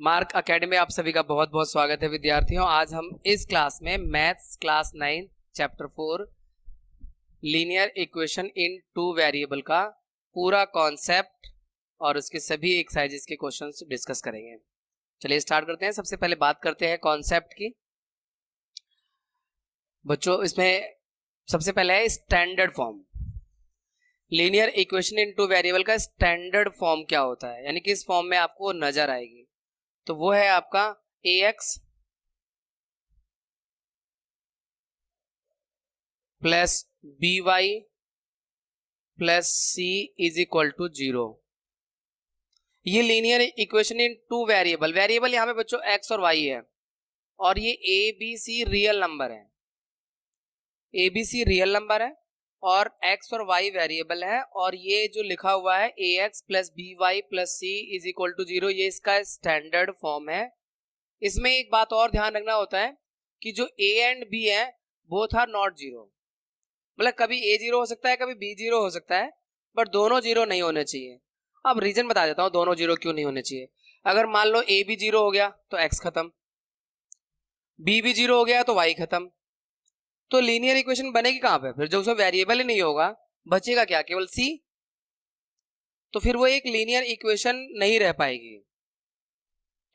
Mark academy में आप सभी का बहुत बहुत स्वागत है विद्यार्थियों। आज हम इस क्लास में maths class 9 chapter 4 linear equation in two variable का पूरा कॉन्सेप्ट और उसके सभी एक्सरसाइजेस के क्वेश्चंस डिस्कस करेंगे। चलिए स्टार्ट करते हैं। सबसे पहले बात करते हैं कॉन्सेप्ट की। बच्चों इसमें सबसे पहले है standard form. Linear equation in two variable का स्टैंडर्ड फॉर्म क्या होता है, यानी कि इस फॉर्म में आपको नजर आएगी, तो वो है आपका ax plus by plus c is equal to 0। ये linear equation in two variable, variable यहां पे बच्चों x और y है और ये a b c real number है, a b c real number है और x और y वेरिएबल है, और ये जो लिखा हुआ है ax plus by plus c is equal to 0, ये इसका स्टैंडर्ड फॉर्म है। इसमें एक बात और ध्यान रखना होता है कि जो a एंड b है बोथ आर नॉट जीरो, मतलब कभी a जीरो हो सकता है कभी b जीरो हो सकता है, बट दोनों जीरो नहीं होने चाहिए। अब रीजन बता देता हूं दोनों जीरो क्यों नहीं होने चाहिए। अगर मान लो a भी जीरो हो गया तो x खत्म, b भी जीरो हो गया तो y खत्म, तो लीनियर इक्वेशन बनेगी कहां पे? फिर जब उसमें वेरिएबल ही नहीं होगा बचेगा क्या? केवल c। तो फिर वो एक लीनियर इक्वेशन नहीं रह पाएगी।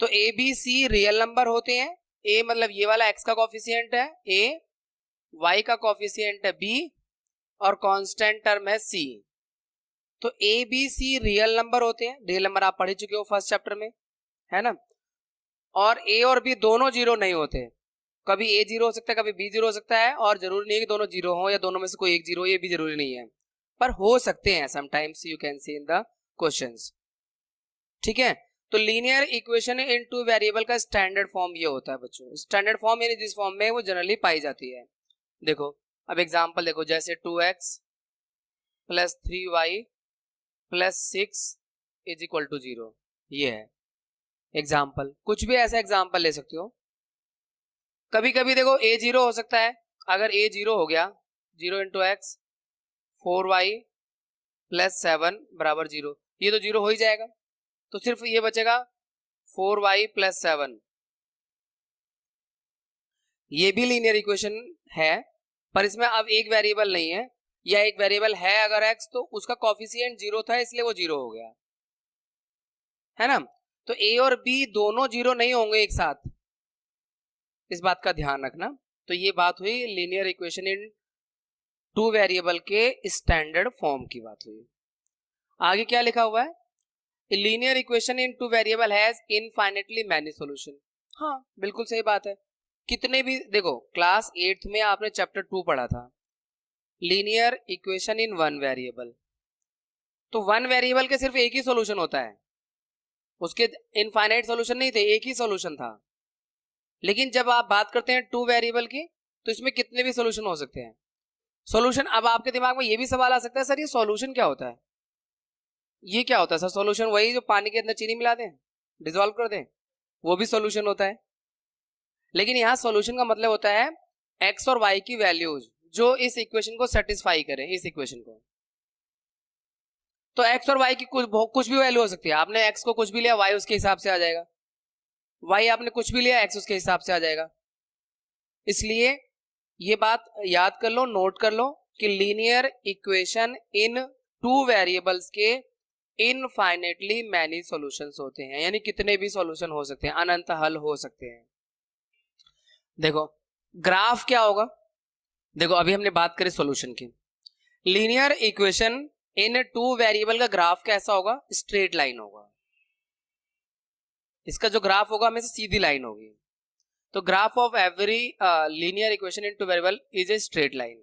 तो a b c real number होते हैं। a मतलब ये वाला x का कॉफिशिएंट है a, y का कॉफिशिएंट है b और कांस्टेंट टर्म है c। तो a b c real number होते हैं। रियल नंबर आप पढ़ चुके हो फर्स्ट चैप्टर में, है ना। और a और b दोनों जीरो नहीं होते, कभी a जीरो हो सकता है कभी b जीरो हो सकता है, और जरूरी नहीं है कि दोनों जीरो हो या दोनों में से कोई एक जीरो, ये भी जरूरी नहीं है, पर हो सकते हैं sometimes, you can see in the questions. ठीक है, तो linear equation in two variable का स्टैंडर्ड फॉर्म ये होता है बच्चों। स्टैंडर्ड फॉर्म यानी जिस फॉर्म में वो जनरली पाई जाती है। देखो अब एग्जांपल देखो, जैसे 2x plus 3y plus 6 is equal to 0, ये है एग्जाम्पल। कुछ भी ऐसा एग्जाम्पल ले सकते हो। कभी कभी देखो a जीरो हो सकता है, अगर a जीरो हो गया 0 इंटू एक्स 4y प्लस 7 बराबर 0, ये तो जीरो हो ही जाएगा, तो सिर्फ ये बचेगा 4y प्लस 7। ये भी लीनियर इक्वेशन है, पर इसमें अब एक वेरिएबल नहीं है, या एक वेरिएबल है अगर x तो उसका कॉफिशिएंट जीरो था इसलिए वो जीरो हो गया, है ना। तो a और b दोनों जीरो नहीं होंगे एक साथ, इस बात का ध्यान रखना। तो ये बात हुई linear equation in two variable के स्टैंडर्ड फॉर्म की बात हुई। आगे क्या लिखा हुआ है? Linear equation in two variable has infinitely many solution. हाँ बिल्कुल सही बात है। कितने भी देखो, क्लास 8th में आपने चैप्टर 2 पढ़ा था linear equation in one variable, तो वन वेरिएबल के सिर्फ एक ही सॉल्यूशन होता है, उसके इनफाइनाइट सॉल्यूशन नहीं थे, एक ही सॉल्यूशन था। लेकिन जब आप बात करते हैं टू वेरिएबल की तो इसमें कितने भी सॉल्यूशन हो सकते हैं। सॉल्यूशन, अब आपके दिमाग में ये भी सवाल आ सकता है सर ये सॉल्यूशन क्या होता है? ये क्या होता है सर? सॉल्यूशन वही जो पानी के अंदर चीनी मिला दें, डिसॉल्व कर दें, वो भी सॉल्यूशन होता है। लेकिन यहां सॉल्यूशन का मतलब होता है एक्स और वाई की वैल्यूज जो इस इक्वेशन को सेटिस्फाई करें, इस इक्वेशन को। तो एक्स और वाई की कुछ भी वैल्यू हो सकती है। आपने एक्स को कुछ भी लिया, वाई उसके हिसाब से आ जाएगा, वाई आपने कुछ भी लिया, एक्स उसके हिसाब से आ जाएगा। इसलिए ये बात याद कर लो, नोट कर लो कि linear equation in two variables के इनफाइनेटली मैनी सॉल्यूशंस होते हैं, यानी कितने भी सॉल्यूशन हो सकते हैं, अनंत हल हो सकते हैं। देखो ग्राफ क्या होगा, देखो अभी हमने बात करी सॉल्यूशन की। Linear equation in two variable का ग्राफ कैसा होगा? स्ट्रेट लाइन होगा। इसका जो ग्राफ होगा हमेशा सीधी लाइन होगी। तो graph of every linear equation in two variable is a straight line.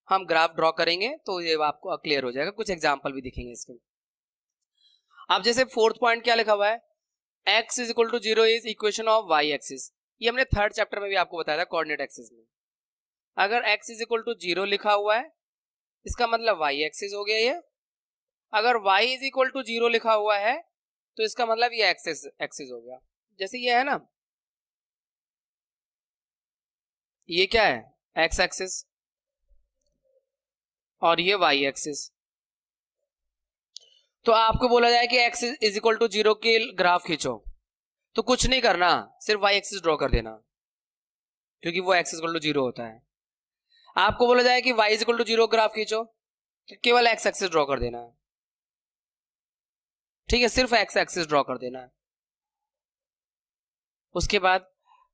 हम ग्राफ ड्रॉ करेंगे तो ये आपको क्लियर हो जाएगा, कुछ एग्जांपल भी दिखेंगे इसके। अब जैसे फोर्थ पॉइंट क्या लिखा हुआ है, x is equal to 0 is equation of y axis. ये हमने थर्ड चैप्टर में भी आपको बताया था कोऑर्डिनेट एक्सिस में। अगर x इज इक्वल टू 0 लिखा हुआ है इसका मतलब y एक्सिस हो गया ये। अगर y इज इक्वल टू 0 लिखा हुआ है तो इसका मतलब ये एक्सिस हो गया। जैसे ये है ना, ये क्या है? x एक्सिस और ये y एक्सिस। तो आपको बोला जाए कि x इज इक्वल टू 0 के ग्राफ खींचो, तो कुछ नहीं करना, सिर्फ वाई एक्सिस ड्रॉ कर देना, क्योंकि वो एक्स इक्वल टू 0 होता है। आपको बोला जाए कि वाई इक्वल टू 0 ग्राफ खींचो, तो केवल एक्स एक्सिस ड्रॉ कर देना है, ठीक है, सिर्फ एक्स एक्सिस ड्रॉ कर देना है। उसके बाद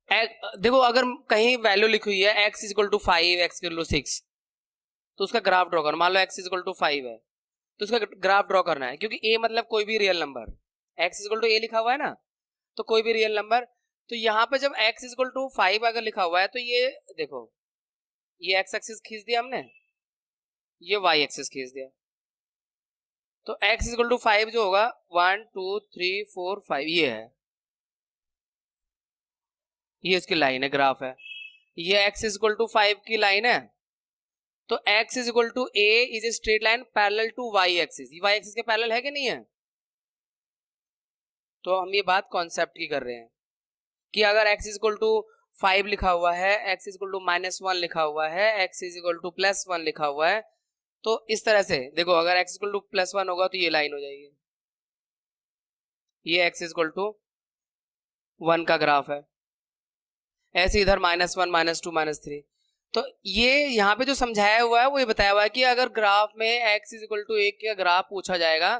देखो, अगर कहीं वैल्यू लिखी हुई है x equal to 5, x equal to 6, तो उसका ग्राफ ड्रॉ करना। मान लो एक्स इक्वल टू 5 है, तो उसका ग्राफ ड्रॉ करना है, क्योंकि ए मतलब कोई भी real number, X equal to A लिखा हुआ है ना, तो कोई भी रियल नंबर। तो यहाँ पे जब एक्स इक्वल टू 5 अगर लिखा हुआ है, तो ये देखो, ये एक्स एक्सिस खींच दिया हमने, ये वाई एक्सिस खींच दिया, तो एक्स इक्वल टू 5 जो होगा 1 2 3 4 5, ये है, ये इसकी लाइन है, ग्राफ है। ये एक्स इक्वल टू 5 की लाइन है, तो x is equal to a is a straight line parallel to y axis. y axis के पैरेलल है कि नहीं है? तो हम ये बात कॉन्सेप्ट की कर रहे हैं कि अगर x इज इक्वल टू 5 लिखा हुआ है, x इज इक्वल टू -1 लिखा हुआ है, x इज इक्वल टू +1 लिखा हुआ है, तो इस तरह से देखो, अगर x इक्वल टू +1 होगा तो ये लाइन हो जाएगी, ये x इक्वल टू 1 का ग्राफ है। ऐसे इधर -1 -2 -3। तो ये यहाँ पे जो समझाया हुआ है वो ये बताया हुआ है कि अगर ग्राफ में x इज इक्वल टू 1 का ग्राफ पूछा जाएगा,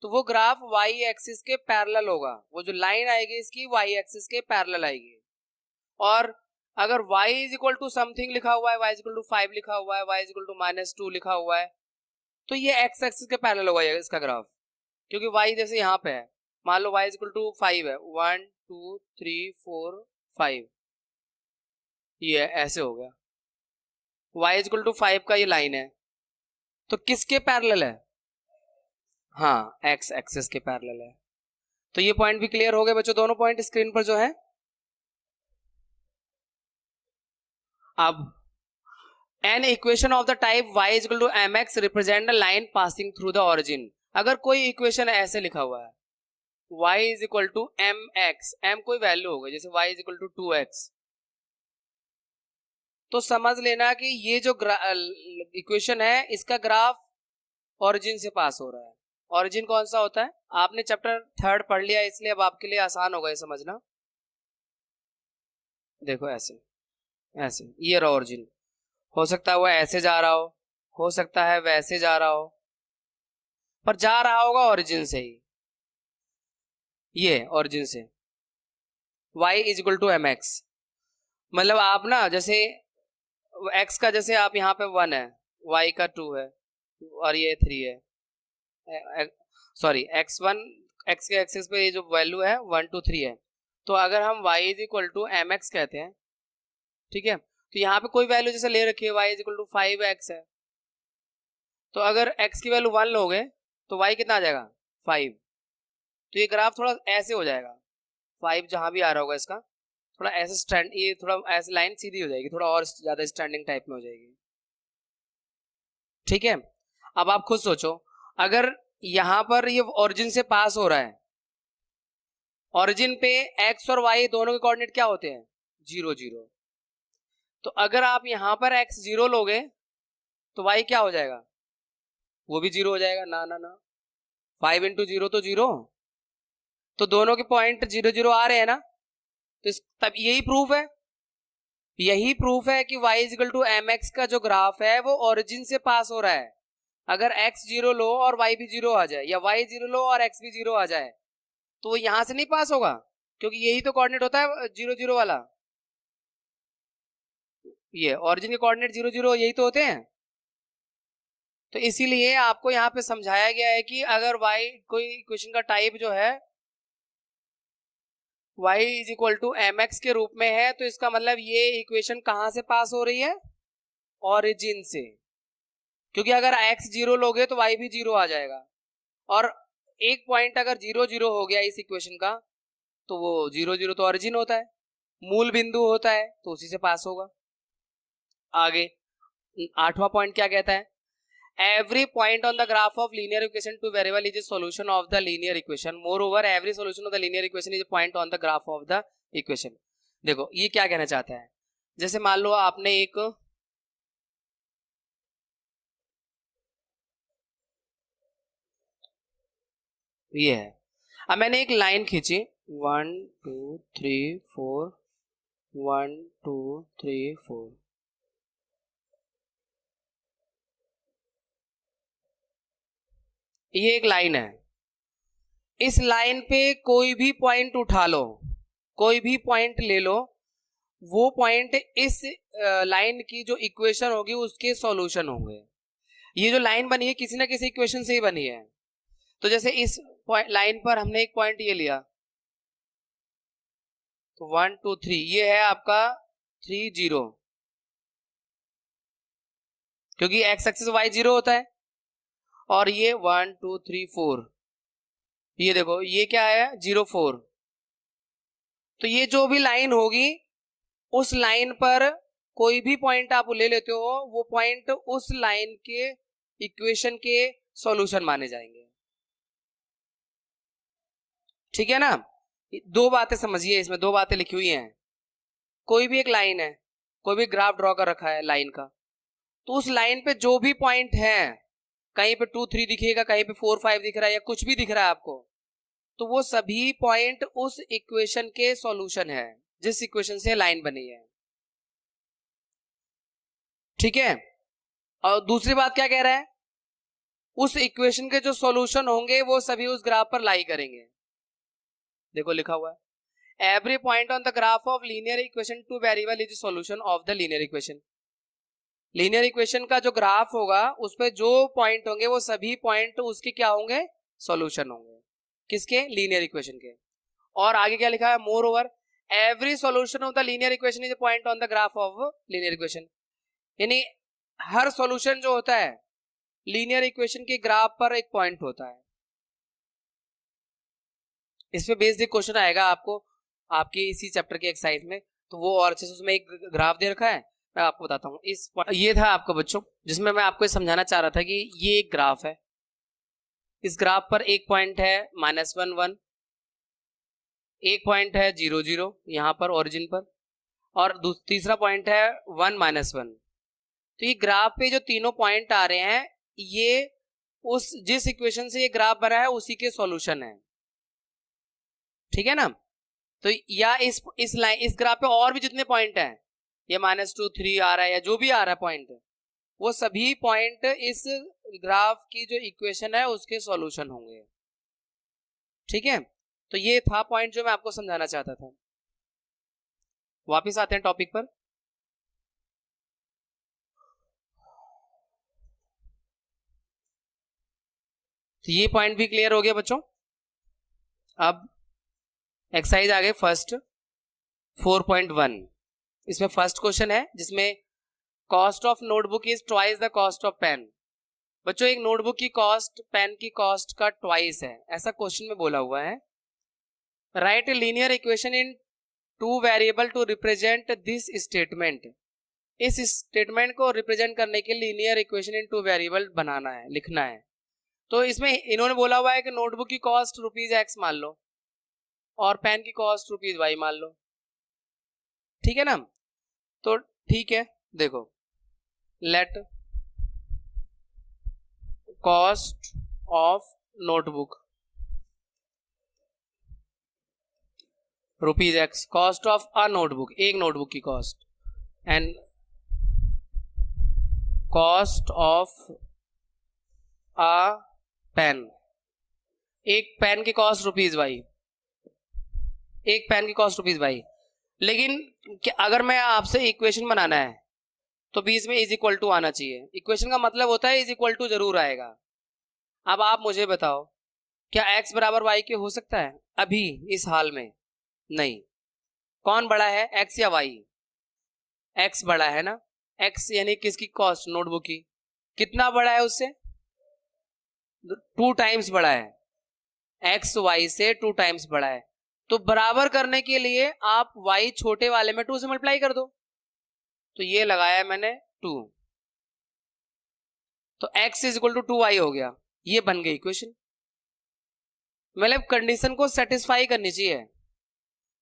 तो वो ग्राफ y एक्सिस के पैरेलल होगा, वो जो लाइन आएगी इसकी y एक्सिस के पैरेलल आएगी। और अगर y is equal to something लिखा हुआ है, y इज इक्वल टू 5 लिखा हुआ है, y इज इक्वल टू -2 लिखा हुआ है, तो ये x एक्सिस के पैरेलल होगा इसका ग्राफ, क्योंकि y जैसे यहाँ पे है, मान लो y इज इक्वल टू 5 है, 1 2 3 4 5, ये ऐसे हो गया, y इज इक्वल टू 5 का ये लाइन है, तो किसके पैरेलल है? हाँ, x एक्सिस के पैरेलल है। तो ये पॉइंट भी क्लियर हो गए बच्चों, दोनों पॉइंट स्क्रीन पर जो है। अब an equation of the type y is equal to mx represent a line passing through the origin. अगर कोई इक्वेशन ऐसे लिखा हुआ है, y is equal to mx, m कोई वैल्यू होगा, जैसे y is equal to 2x, तो समझ लेना कि ये जो इक्वेशन है इसका ग्राफ ऑरिजिन से पास हो रहा है। ऑरिजिन कौन सा होता है? आपने चैप्टर 3 पढ़ लिया, इसलिए अब आपके लिए आसान होगा ये समझना। देखो ऐसे ऐसे, ये रहा ऑरिजिन, हो सकता है वो ऐसे जा रहा हो सकता है वैसे जा रहा हो, पर जा रहा होगा ऑरिजिन से ही, ये ऑरिजिन से। y is equal to m x, मतलब आप ना जैसे x का, जैसे आप यहाँ पे 1 है, y का 2 है, और ये 3 है, सॉरी x1, x के एक्सिस पे ये जो वैल्यू है 1 2 3 है, तो अगर हम y is equal to m x कहते हैं, ठीक है, तो यहाँ पे कोई वैल्यू जैसे ले रखी है y is equal to 5x है, तो अगर x की वैल्यू 1 लोगे तो y कितना आ जाएगा? 5। तो ये ग्राफ थोड़ा ऐसे हो जाएगा, 5 जहां भी आ रहा होगा इसका थोड़ा ऐसे स्टैंड, ये थोड़ा ऐसे लाइन सीधी हो जाएगी, थोड़ा और ज्यादा स्टैंडिंग टाइप में हो जाएगी, ठीक है। अब आप खुद सोचो, अगर यहां पर ये ओरिजिन से पास हो रहा है, ओरिजिन पे x और y दोनों के कोऑर्डिनेट क्या होते हैं? 0 0। तो अगर आप यहां पर x 0 लोगे तो y क्या हो जाएगा? वो भी 0 हो जाएगा ना ना ना, 5 इंटू 0 तो 0, तो दोनों के पॉइंट 0 0 आ रहे हैं ना, तो तब यही प्रूफ है, यही प्रूफ है कि y is equal to m x का जो ग्राफ है वो ओरिजिन से पास हो रहा है। अगर x 0 लो और y भी 0 आ जाए, या y 0 लो और x भी 0 आ जाए, तो वो यहां से नहीं पास होगा, क्योंकि यही तो कोऑर्डिनेट होता है 0 0 वाला, ये ओरिजिन के कोऑर्डिनेट 0 0 यही तो होते हैं। तो इसीलिए आपको यहाँ पे समझाया गया है कि अगर y कोई इक्वेशन का टाइप जो है y is equal to m x के रूप में है, तो इसका मतलब ये इक्वेशन कहां से पास हो रही है? ऑरिजिन से, क्योंकि अगर x 0 लोगे तो y भी 0 आ जाएगा, और एक पॉइंट अगर 0 0 हो गया इस इक्वेशन का, तो वो 0 0 तो ऑरिजिन होता है, मूल बिंदु होता है, तो उसी से पास होगा। आगे 8वां पॉइंट क्या कहता है? Every point on the graph of linear equation to variable is a solution of the linear equation. Moreover, every solution of the linear equation is a point on the graph of the equation. देखो ये क्या कहना चाहता है, जैसे मान लो आपने एक ये है, अब मैंने एक लाइन खींची, 1 2 3 4 1 2 3 4। ये एक लाइन है, इस लाइन पे कोई भी पॉइंट उठा लो, कोई भी पॉइंट ले लो, वो पॉइंट इस लाइन की जो इक्वेशन होगी उसके सॉल्यूशन होंगे। ये जो लाइन बनी है किसी ना किसी इक्वेशन से ही बनी है। तो जैसे इस लाइन पर हमने एक पॉइंट ये लिया, तो 1 2 3 ये है आपका 3 0, क्योंकि एक्स एक्सिस वाई 0 होता है। और ये 1 2 3 4, ये देखो ये क्या है 0 4। तो ये जो भी लाइन होगी उस लाइन पर कोई भी पॉइंट आप ले लेते हो, वो पॉइंट उस लाइन के इक्वेशन के सॉल्यूशन माने जाएंगे। ठीक है ना। दो बातें समझिए, इसमें दो बातें लिखी हुई हैं। कोई भी एक लाइन है, कोई भी ग्राफ ड्रॉ कर रखा है लाइन का, तो उस लाइन पे जो भी पॉइंट है, कहीं पे 2 3 दिखेगा, कहीं पे 4 5 दिख रहा है, या कुछ भी दिख रहा है आपको, तो वो सभी पॉइंट उस इक्वेशन के सॉल्यूशन है जिस इक्वेशन से लाइन बनी है। ठीक है। और दूसरी बात क्या कह रहा है, उस इक्वेशन के जो सॉल्यूशन होंगे वो सभी उस ग्राफ पर लाई करेंगे। देखो लिखा हुआ है, every point on the graph of linear equation two variable is solution of the linear equation. Linear equation का जो ग्राफ होगा उस पर जो पॉइंट होंगे वो सभी पॉइंट उसके क्या होंगे, सॉल्यूशन होंगे। किसके, लीनियर इक्वेशन के। और आगे क्या लिखा है, more over every solution of the linear equation is point on the graph of linear equation. यानी हर सॉल्यूशन जो होता है लीनियर इक्वेशन के ग्राफ पर एक पॉइंट होता है। इस पे बेस्ड एक क्वेश्चन आएगा आपको आपकी इसी चैप्टर के एक्सरसाइज में, तो वो और अच्छे से उसमें एक ग्राफ दे रखा है, मैं आपको बताता हूँ। ये था आपका बच्चों जिसमें मैं आपको समझाना चाह रहा था कि ये एक ग्राफ है, इस ग्राफ पर एक पॉइंट है -1 1, एक पॉइंट है 0 0 यहाँ पर ओरिजिन पर, और तीसरा पॉइंट है 1 -1। तो ये ग्राफ पे जो तीनों पॉइंट आ रहे हैं ये उस जिस इक्वेशन से ये ग्राफ बना है उसी के सॉल्यूशन है। ठीक है ना। तो या इस लाइन इस ग्राफ पे और भी जितने पॉइंट हैं, ये -2 3 आ रहा है या जो भी आ रहा है पॉइंट, वो सभी पॉइंट इस ग्राफ की जो इक्वेशन है उसके सॉल्यूशन होंगे। ठीक है। तो ये था पॉइंट जो मैं आपको समझाना चाहता था। वापिस आते हैं टॉपिक पर। तो ये पॉइंट भी क्लियर हो गया बच्चों। अब एक्सरसाइज आ गई फर्स्ट 4.1। इसमें फर्स्ट क्वेश्चन है जिसमें cost of notebook is twice the cost of pen. बच्चों एक नोटबुक की कॉस्ट पेन की कॉस्ट का ट्वाइस है, ऐसा क्वेश्चन में बोला हुआ है। Write a linear equation in two variable to represent this statement. इस स्टेटमेंट को रिप्रेजेंट करने के linear equation in two variable बनाना है, लिखना है। तो इसमें इन्होंने बोला हुआ है कि नोटबुक की कॉस्ट ₹X मान लो और पेन की कॉस्ट ₹Y मान लो। ठीक है ना। तो ठीक है, देखो let cost of notebook ₹X, cost of a notebook, एक नोटबुक की cost, and cost of a pen, एक पेन की कॉस्ट ₹Y, एक पेन की कॉस्ट ₹Y। लेकिन अगर मैं आपसे इक्वेशन बनाना है तो बीच में इज इक्वल टू आना चाहिए। इक्वेशन का मतलब होता है इज इक्वल टू जरूर आएगा। अब आप मुझे बताओ क्या x बराबर y के हो सकता है अभी इस हाल में? नहीं। कौन बड़ा है, x या y? x बड़ा है ना। x यानी किसकी कॉस्ट, नोटबुक की। कितना बड़ा है उससे? 2 टाइम्स बड़ा है, x y से 2 टाइम्स बड़ा है। तो बराबर करने के लिए आप y छोटे वाले में 2 से मल्टीप्लाई कर दो। तो ये लगाया मैंने 2, तो x is equal to 2y हो गया। ये बन गई इक्वेशन। मतलब कंडीशन को सेटिस्फाई करनी चाहिए।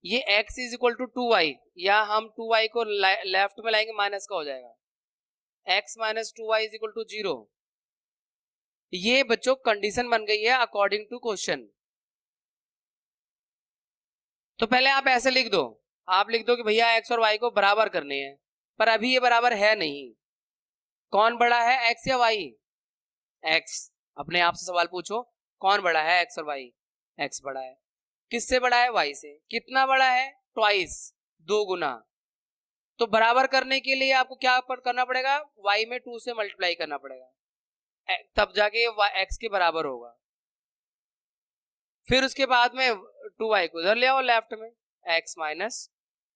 ये x is equal to 2y, या हम 2y को लेफ्ट में लाएंगे माइनस का हो जाएगा, x minus 2y is equal to 0। ये बच्चों कंडीशन बन गई है अकॉर्डिंग टू क्वेश्चन। तो पहले आप ऐसे लिख दो, आप लिख दो कि भैया एक्स और वाई को बराबर करने हैं, पर अभी ये बराबर है नहीं। कौन बड़ा है, एक्स या वाई? एक्स। अपने आप से सवाल पूछो, कौन बड़ा है, एक्स और वाई? एक्स बड़ा है। किससे बड़ा है? वाई से। कितना बड़ा है? ट्वाइस, 2 गुना। तो बराबर करने के लिए आपको क्या करना पड़ेगा? वाई में 2 से मल्टीप्लाई करना पड़ेगा, तब जाके एक्स के बराबर होगा। फिर उसके बाद में 2y को उधर ले आओ लेफ्ट में, x minus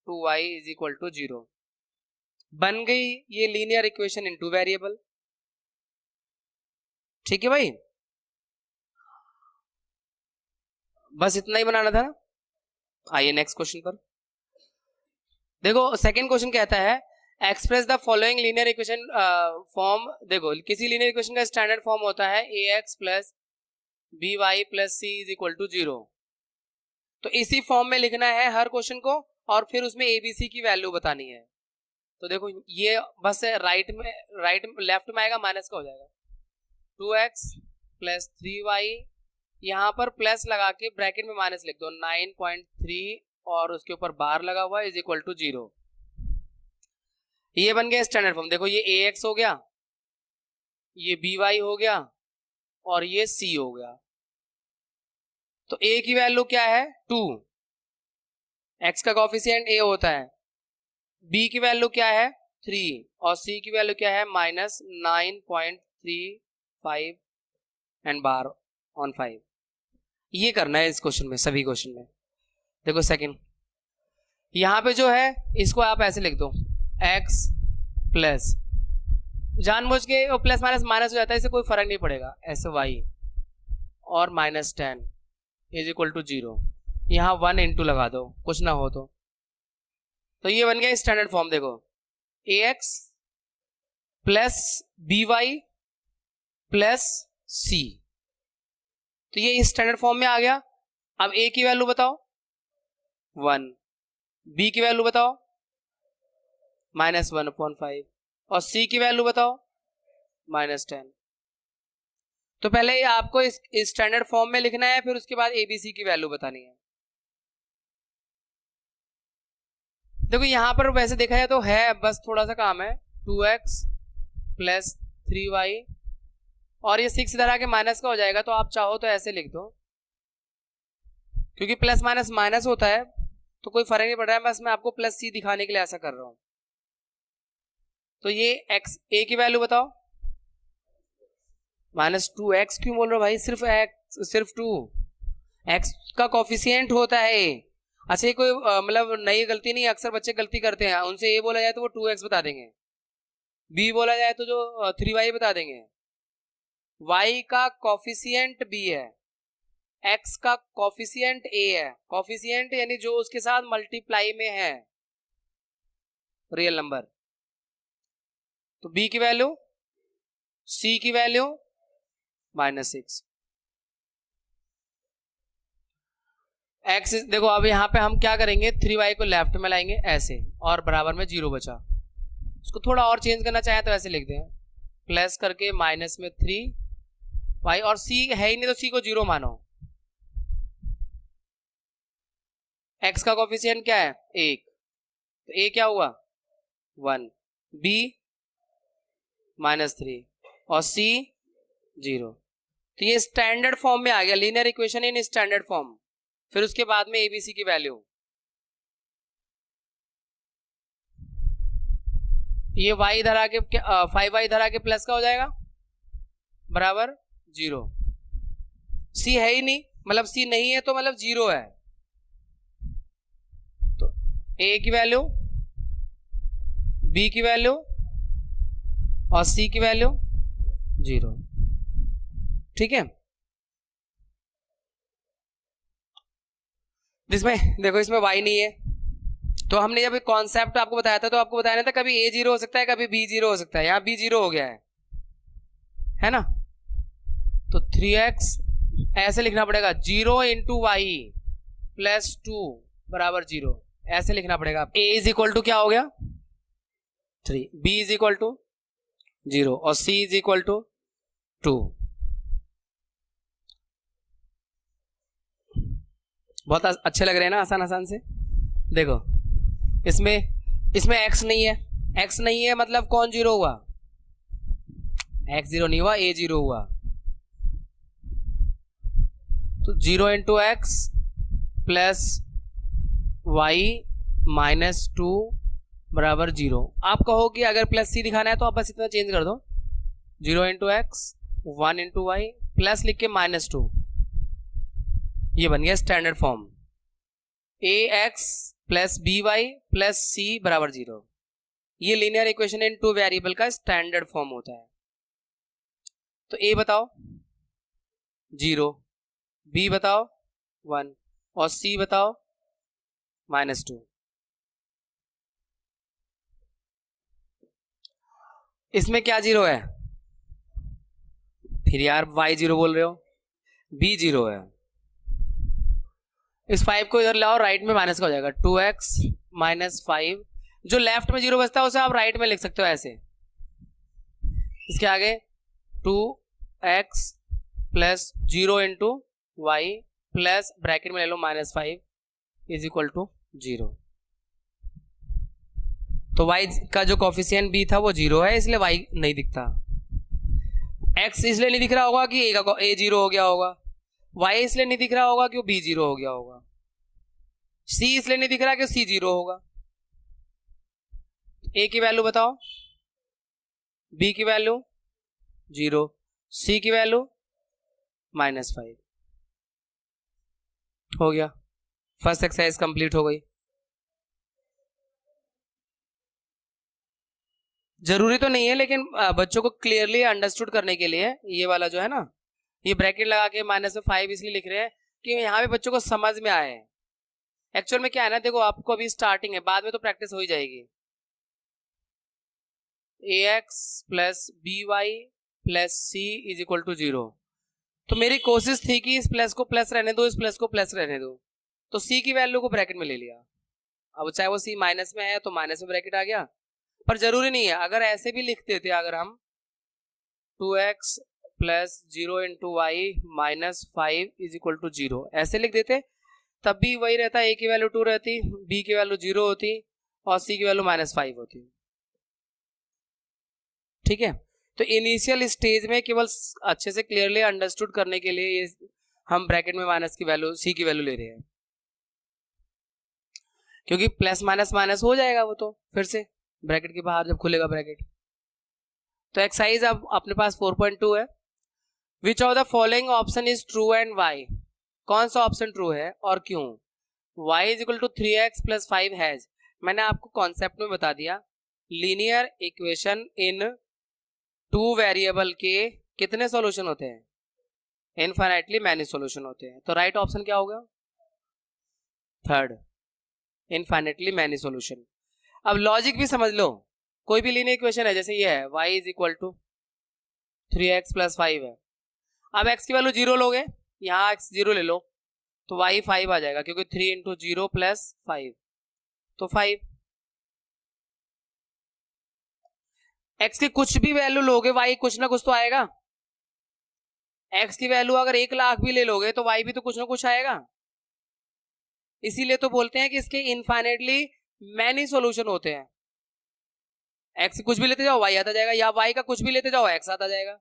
2y is equal to 0। बन गई ये लीनियर इक्वेशन इन 2 वेरिएबल। ठीक है भाई, बस इतना ही बनाना था। आइए नेक्स्ट क्वेश्चन पर। देखो सेकंड क्वेश्चन कहता है express the following linear equation form. देखो किसी लीनियर इक्वेशन का स्टैंडर्ड फॉर्म होता है ax plus by plus c is equal to 0। तो इसी फॉर्म में लिखना है हर क्वेश्चन को, और फिर उसमें abc की वैल्यू बतानी है। तो देखो ये बस राइट लेफ्ट में आएगा, माइनस का हो जाएगा 2x प्लस 3y, यहाँ पर प्लस लगा के ब्रैकेट में माइनस लिख दो 9.3 और उसके ऊपर बार लगा हुआ इज इक्वल टू 0। ये बन गया स्टैंडर्ड फॉर्म। देखो ये ax हो गया, ये by हो गया, और ये c हो गया। तो a की वैल्यू क्या है? 2, x का कोफिशिएंट a होता है। b की वैल्यू क्या है? 3, और c की वैल्यू क्या है? Minus 9.35 and bar on 5। ये करना है इस क्वेश्चन में, सभी क्वेश्चन में। देखो सेकंड, यहां पे जो है इसको आप ऐसे लिख दो x प्लस, जानबूझ के प्लस माइनस माइनस हो जाता है, इससे कोई फर्क नहीं पड़ेगा, ऐसे y और माइनस 10 इज इक्वल टू 0। यहाँ 1 इंटू लगा दो, कुछ ना हो तो ये बन गया स्टैंडर्ड फॉर्म। देखो ax plus by plus c, तो ये स्टैंडर्ड फॉर्म में आ गया। अब a की वैल्यू बताओ 1, b की वैल्यू बताओ माइनस 1/5, और c की वैल्यू बताओ माइनस 10। तो पहले आपको इस स्टैंडर्ड फॉर्म में लिखना है, फिर उसके बाद abc की वैल्यू बतानी है। देखो यहां पर वैसे देखा जाए तो है, बस थोड़ा सा काम है, 2x प्लस 3y, और ये 6 इधर आके माइनस का हो जाएगा, तो आप चाहो तो ऐसे लिख दो, क्योंकि प्लस माइनस माइनस होता है तो कोई फर्क नहीं पड़ रहा है, बस मैं आपको प्लस c दिखाने के लिए ऐसा कर रहा हूं। तो ये x a की वैल्यू बताओ, माइनस 2x क्यों बोल रहे हो भाई? सिर्फ x, सिर्फ 2, x का कोफिशिएंट होता है। अच्छा ये कोई मतलब नई गलती नहीं, अक्सर बच्चे गलती करते हैं, उनसे ये बोला जाए तो वो 2x बता देंगे, b बोला जाए तो जो 3y बता देंगे। y का कोफिशिएंट b है, x का कोफिशिएंट a है। कोफिशिएंट यानी जो उसके साथ मल्टीप्लाई में है, रियल नंबर। तो b की वैल्यू, c की वैल्यू -6, x। देखो अब यहां पे हम क्या करेंगे, 3y को लेफ्ट में लाएंगे ऐसे, और बराबर में 0 बचा। उसको थोड़ा और चेंज करना चाहे तो ऐसे लिख दें, प्लस करके माइनस में 3y, और c है ही नहीं तो c को 0 मानो। x का कोफिशिएंट क्या है? 1, तो a क्या हुआ? 1, b -3 और c 0। तो ये स्टैंडर्ड फॉर्म में आ गया, linear equation in standard form. फिर उसके बाद में abc की वैल्यू, ये y इधर आके 5y इधर आके प्लस का हो जाएगा, बराबर 0। c है ही नहीं, मतलब c नहीं है तो मतलब 0 है। तो a की वैल्यू, b की वैल्यू और c की वैल्यू 0। ठीक है, इसमें देखो इसमें y नहीं है, तो हमने जब कॉन्सेप्ट आपको बताया था तो आपको बताया था कभी a 0 हो सकता है, कभी b 0 हो सकता है। यहाँ b 0 हो गया है ना? तो 3x ऐसे लिखना पड़ेगा, 0 इंटू वाई प्लस 2 बराबर 0, ऐसे लिखना पड़ेगा। a इज इक्वल टू क्या हो गया? 3, b इज इक्वल टू 0 और c इज इक्वल टू 2। बहुत अच्छे लग रहे हैं ना, आसान आसान से। देखो इसमें इसमें x नहीं है, x नहीं है मतलब कौन जीरो हुआ, x जीरो नहीं हुआ, a जीरो हुआ। तो 0 into x plus y minus 2 बराबर 0। आप कहो कि अगर प्लस सी दिखाना है तो आप बस इतना चेंज कर दो, 0 into X 1 into Y plus लिख के माइनस 2, ये बन गया standard form, A X plus B Y plus C बराबर 0। ये linear equation in two variable का स्टैंडर्ड फॉर्म होता है। तो ए बताओ 0, बी बताओ 1 और सी बताओ माइनस 2। इसमें क्या 0 है, फिर यार y 0 बोल रहे हो, b 0 है। इस 5 को इधर लाओ, राइट में माइनस का हो जाएगा 2x माइनस 5। जो लेफ्ट में 0 बचता है उसे आप राइट में लिख सकते हो ऐसे, इसके आगे 2x plus 0 into Y plus bracket में ले लो माइनस 5 इज इक्वल टू 0। तो y का जो कोफिशिएंट b था वो 0 है, इसलिए y नहीं दिखता। x इसलिए नहीं दिख रहा होगा कि a 0 हो गया होगा, y इसलिए नहीं दिख रहा होगा कि b 0 हो गया होगा, c इसलिए नहीं दिख रहा कि c 0 होगा। a की वैल्यू बताओ, b की वैल्यू 0, c की वैल्यू माइनस 5। हो गया, फर्स्ट एक्सरसाइज कंप्लीट हो गई। जरूरी तो नहीं है, लेकिन बच्चों को क्लियरली अंडरस्टूड करने के लिए ये वाला जो है ना, ये ब्रैकेट लगा के माइनस में 5 इसलिए लिख रहे हैं कि यहाँ पे बच्चों को समझ में आए। एक्चुअल में क्या है ना, देखो आपको अभी स्टार्टिंग है, बाद में तो प्रैक्टिस हो ही जाएगी। ax plus B Y plus c is equal to 0। तो मेरी कोशिश थी कि इस प्लस को प्लस रहने दो, इस प्लस को प्लस रहने दो, तो c की वैल्यू को ब्रैकेट में ले लिया। अब चाहे वो c माइनस में है तो माइनस में ब्रैकेट आ गया, पर जरूरी नहीं है। अगर ऐसे भी लिखते थे, अगर हम 2x plus 0 into y minus 5 is equal to 0 ऐसे लिख देते, तब भी वही रहता, a की वैल्यू 2 रहती, b की वैल्यू 0 होती और c की वैल्यू माइनस 5 होती। ठीक है, तो इनिशियल स्टेज में केवल अच्छे से क्लियरली अंडरस्टूड करने के लिए ये हम ब्रैकेट में माइनस की वैल्यू, c की वैल्यू ले रहे हैं, क्योंकि प्लस माइनस माइनस हो जाएगा वो तो फिर से ब्रैकेट के बाहर जब खुलेगा ब्रैकेट। तो एक्सरसाइज अब अपने पास 4.2 है। Which of the following option is true and why, कौन सा ऑप्शन ट्रू है और क्यों। y is equal to 3x plus 5 has, मैंने आपको कॉन्सेप्ट में बता दिया, linear equation in two variable के कितने सॉल्यूशन होते हैं, इनफाइनाइटली मैनी सॉल्यूशन होते हैं। तो राइट ऑप्शन क्या होगा, थर्ड, इनफाइनाइटली मैनी सॉल्यूशन। अब लॉजिक भी समझ लो, कोई भी लीनियर इक्वेशन है, जैसे ये है y is equal to 3x plus 5 है। अब x की वैल्यू 0 लोगे, यहाँ x 0 ले लो तो y 5 आ जाएगा, क्योंकि 3 इंटू 0 प्लस 5 तो 5। x की कुछ भी वैल्यू लोगे y कुछ ना कुछ तो आएगा। x की वैल्यू अगर 1 लाख भी ले लोगे तो y भी तो कुछ ना कुछ आएगा। इसीलिए तो बोलते हैं कि इसके इनफाइनाइटली मैनी सॉल्यूशन होते हैं। x कुछ भी लेते जाओ y आता जाएगा, या y का कुछ भी लेते जाओ x आता जाएगा।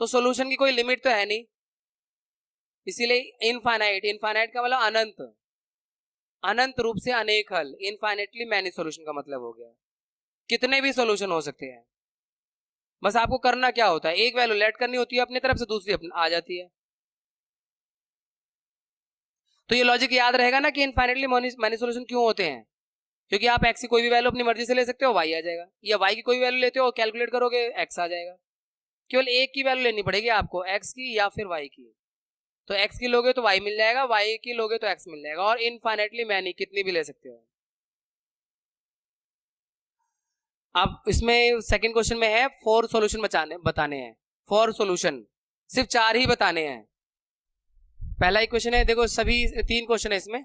तो सॉल्यूशन की कोई लिमिट तो है नहीं, इसीलिए इनफाइनाइट, इनफाइनाइट का मतलब अनंत, अनंत रूप से अनेक हल, इनफाइनाइटली मैनी सॉल्यूशन का मतलब हो गया कितने भी सॉल्यूशन हो सकते हैं। बस आपको करना क्या होता है, एक वैल्यू लेट करनी होती है अपनी तरफ से, दूसरी अपनी आ जाती है। तो ये लॉजिक याद रहेगा ना कि इनफाइनाइटली मैनी सॉल्यूशन क्यों होते हैं, क्योंकि आप x की कोई भी वैल्यू अपनी मर्जी से ले सकते हो, y आ जाएगा, या y की कोई वैल्यू लेते हो कैलकुलेट करोगे x आ जाएगा। केवल एक की वैल्यू लेनी पड़ेगी आपको, x की या फिर y की। तो x की लोगे तो y मिल जाएगा, y की लोगे तो x मिल जाएगा, और इनफाइनाइटली मैनी कितनी भी ले सकते हो। अब इसमें सेकंड क्वेश्चन में है 4 सॉल्यूशन बताने हैं, 4 सॉल्यूशन, सिर्फ 4 ही बताने हैं। पहला इक्वेशन है, देखो सभी 3 क्वेश्चन है इसमें,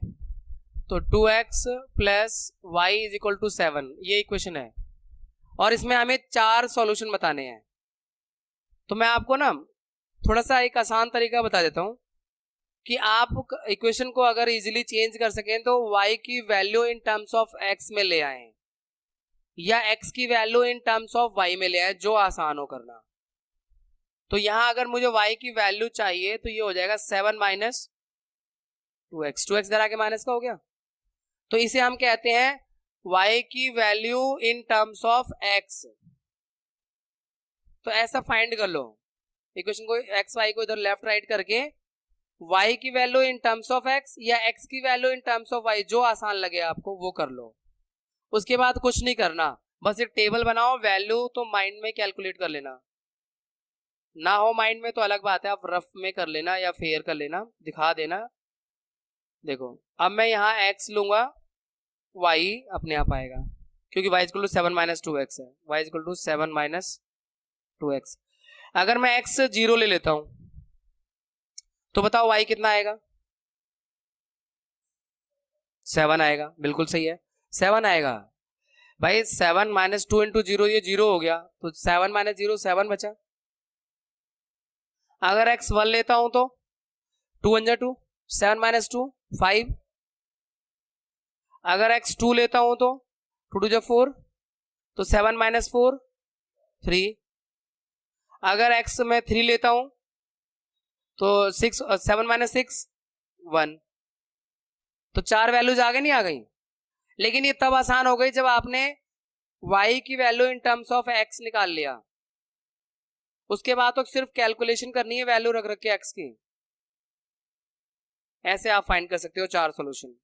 तो 2x plus y is equal to 7 ये इक्वेशन है, और इसमें हमें 4 सॉल्यूशन बताने हैं। तो मैं आपको ना थोड़ा सा एक आसान तरीका बता देता हूं, कि आप इक्वेशन को अगर इजीली चेंज कर सकें तो y की value in terms of x में ले आए या x की value in terms of y में ले आए, जो आसान हो करना। तो यहां अगर मुझे y की वैल्यू चाहिए तो ये हो जाएगा 7 माइनस 2x, 2x इधर आके माइनस का हो गया, तो इसे हम कहते हैं y की value in terms of x। तो ऐसा फाइंड कर लो इक्वेशन को, एक्स वाई को इधर लेफ्ट राइट करके y की value in terms of x या x की value in terms of y, जो आसान लगे आपको वो कर लो। उसके बाद कुछ नहीं करना, बस एक टेबल बनाओ, वैल्यू तो माइंड में कैलकुलेट कर लेना, ना हो माइंड में तो अलग बात है, आप रफ में कर लेना या फेयर कर लेना, दिखा देना। देखो अब मैं यहाँ x लूंगा, y अपने आप आएगा क्योंकि y equal to 7 minus 2x है, y equal to 7 minus 2x। अगर मैं x 0 ले लेता हूं तो बताओ y कितना आएगा? 7 आएगा, बिल्कुल सही है 7 आएगा भाई। 7 माइनस 2 इंटू 0, ये 0 हो गया, तो 7 माइनस 0 7 बचा। अगर x 1 लेता हूं तो 2 1 2, 7 माइनस 2 5। अगर x 2 लेता हूं तो 2 2 4, तो 7 माइनस 4 3। अगर x में 3 लेता हूं तो 6, 7 माइनस 6 1। तो 4 वैल्यूज आ गई, नहीं आ गई? लेकिन ये तब आसान हो गई जब आपने y की value in terms of x निकाल लिया। उसके बाद तो सिर्फ कैलकुलेशन करनी है वैल्यू रख रख के x की। ऐसे आप फाइंड कर सकते हो 4 सॉल्यूशन।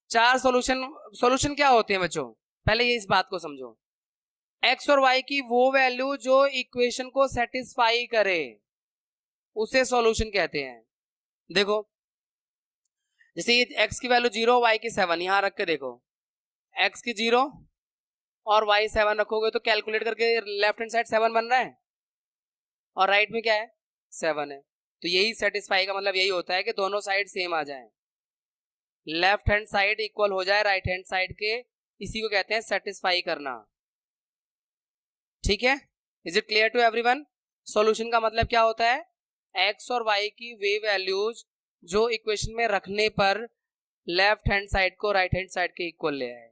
4 सॉल्यूशन क्या होते हैं बच्चों, पहले ये इस बात को समझो। x और y की वो वैल्यू जो इक्वेशन को सेटिस्फाई करे उसे सॉल्यूशन कहते हैं। देखो जैसे ये x की वैल्यू 0, y की 7, यहां रख के देखो, x की 0 और y 7 रखोगे तो कैलकुलेट करके लेफ्ट हैंड साइड 7 बन रहा है और राइट में क्या है 7 है। तो यही सेटिस्फाई का मतलब यही होता है कि दोनों साइड सेम आ जाए, लेफ्ट हैंड साइड इक्वल हो जाए राइट हैंड साइड के, इसी को कहते हैं सेटिस्फाई करना। ठीक है, is it clear to everyone? Solution का मतलब क्या होता है, x और y की वे वैल्यूज जो इक्वेशन में रखने पर लेफ्ट हैंड साइड को राइट हैंड साइड के इक्वल ले आए,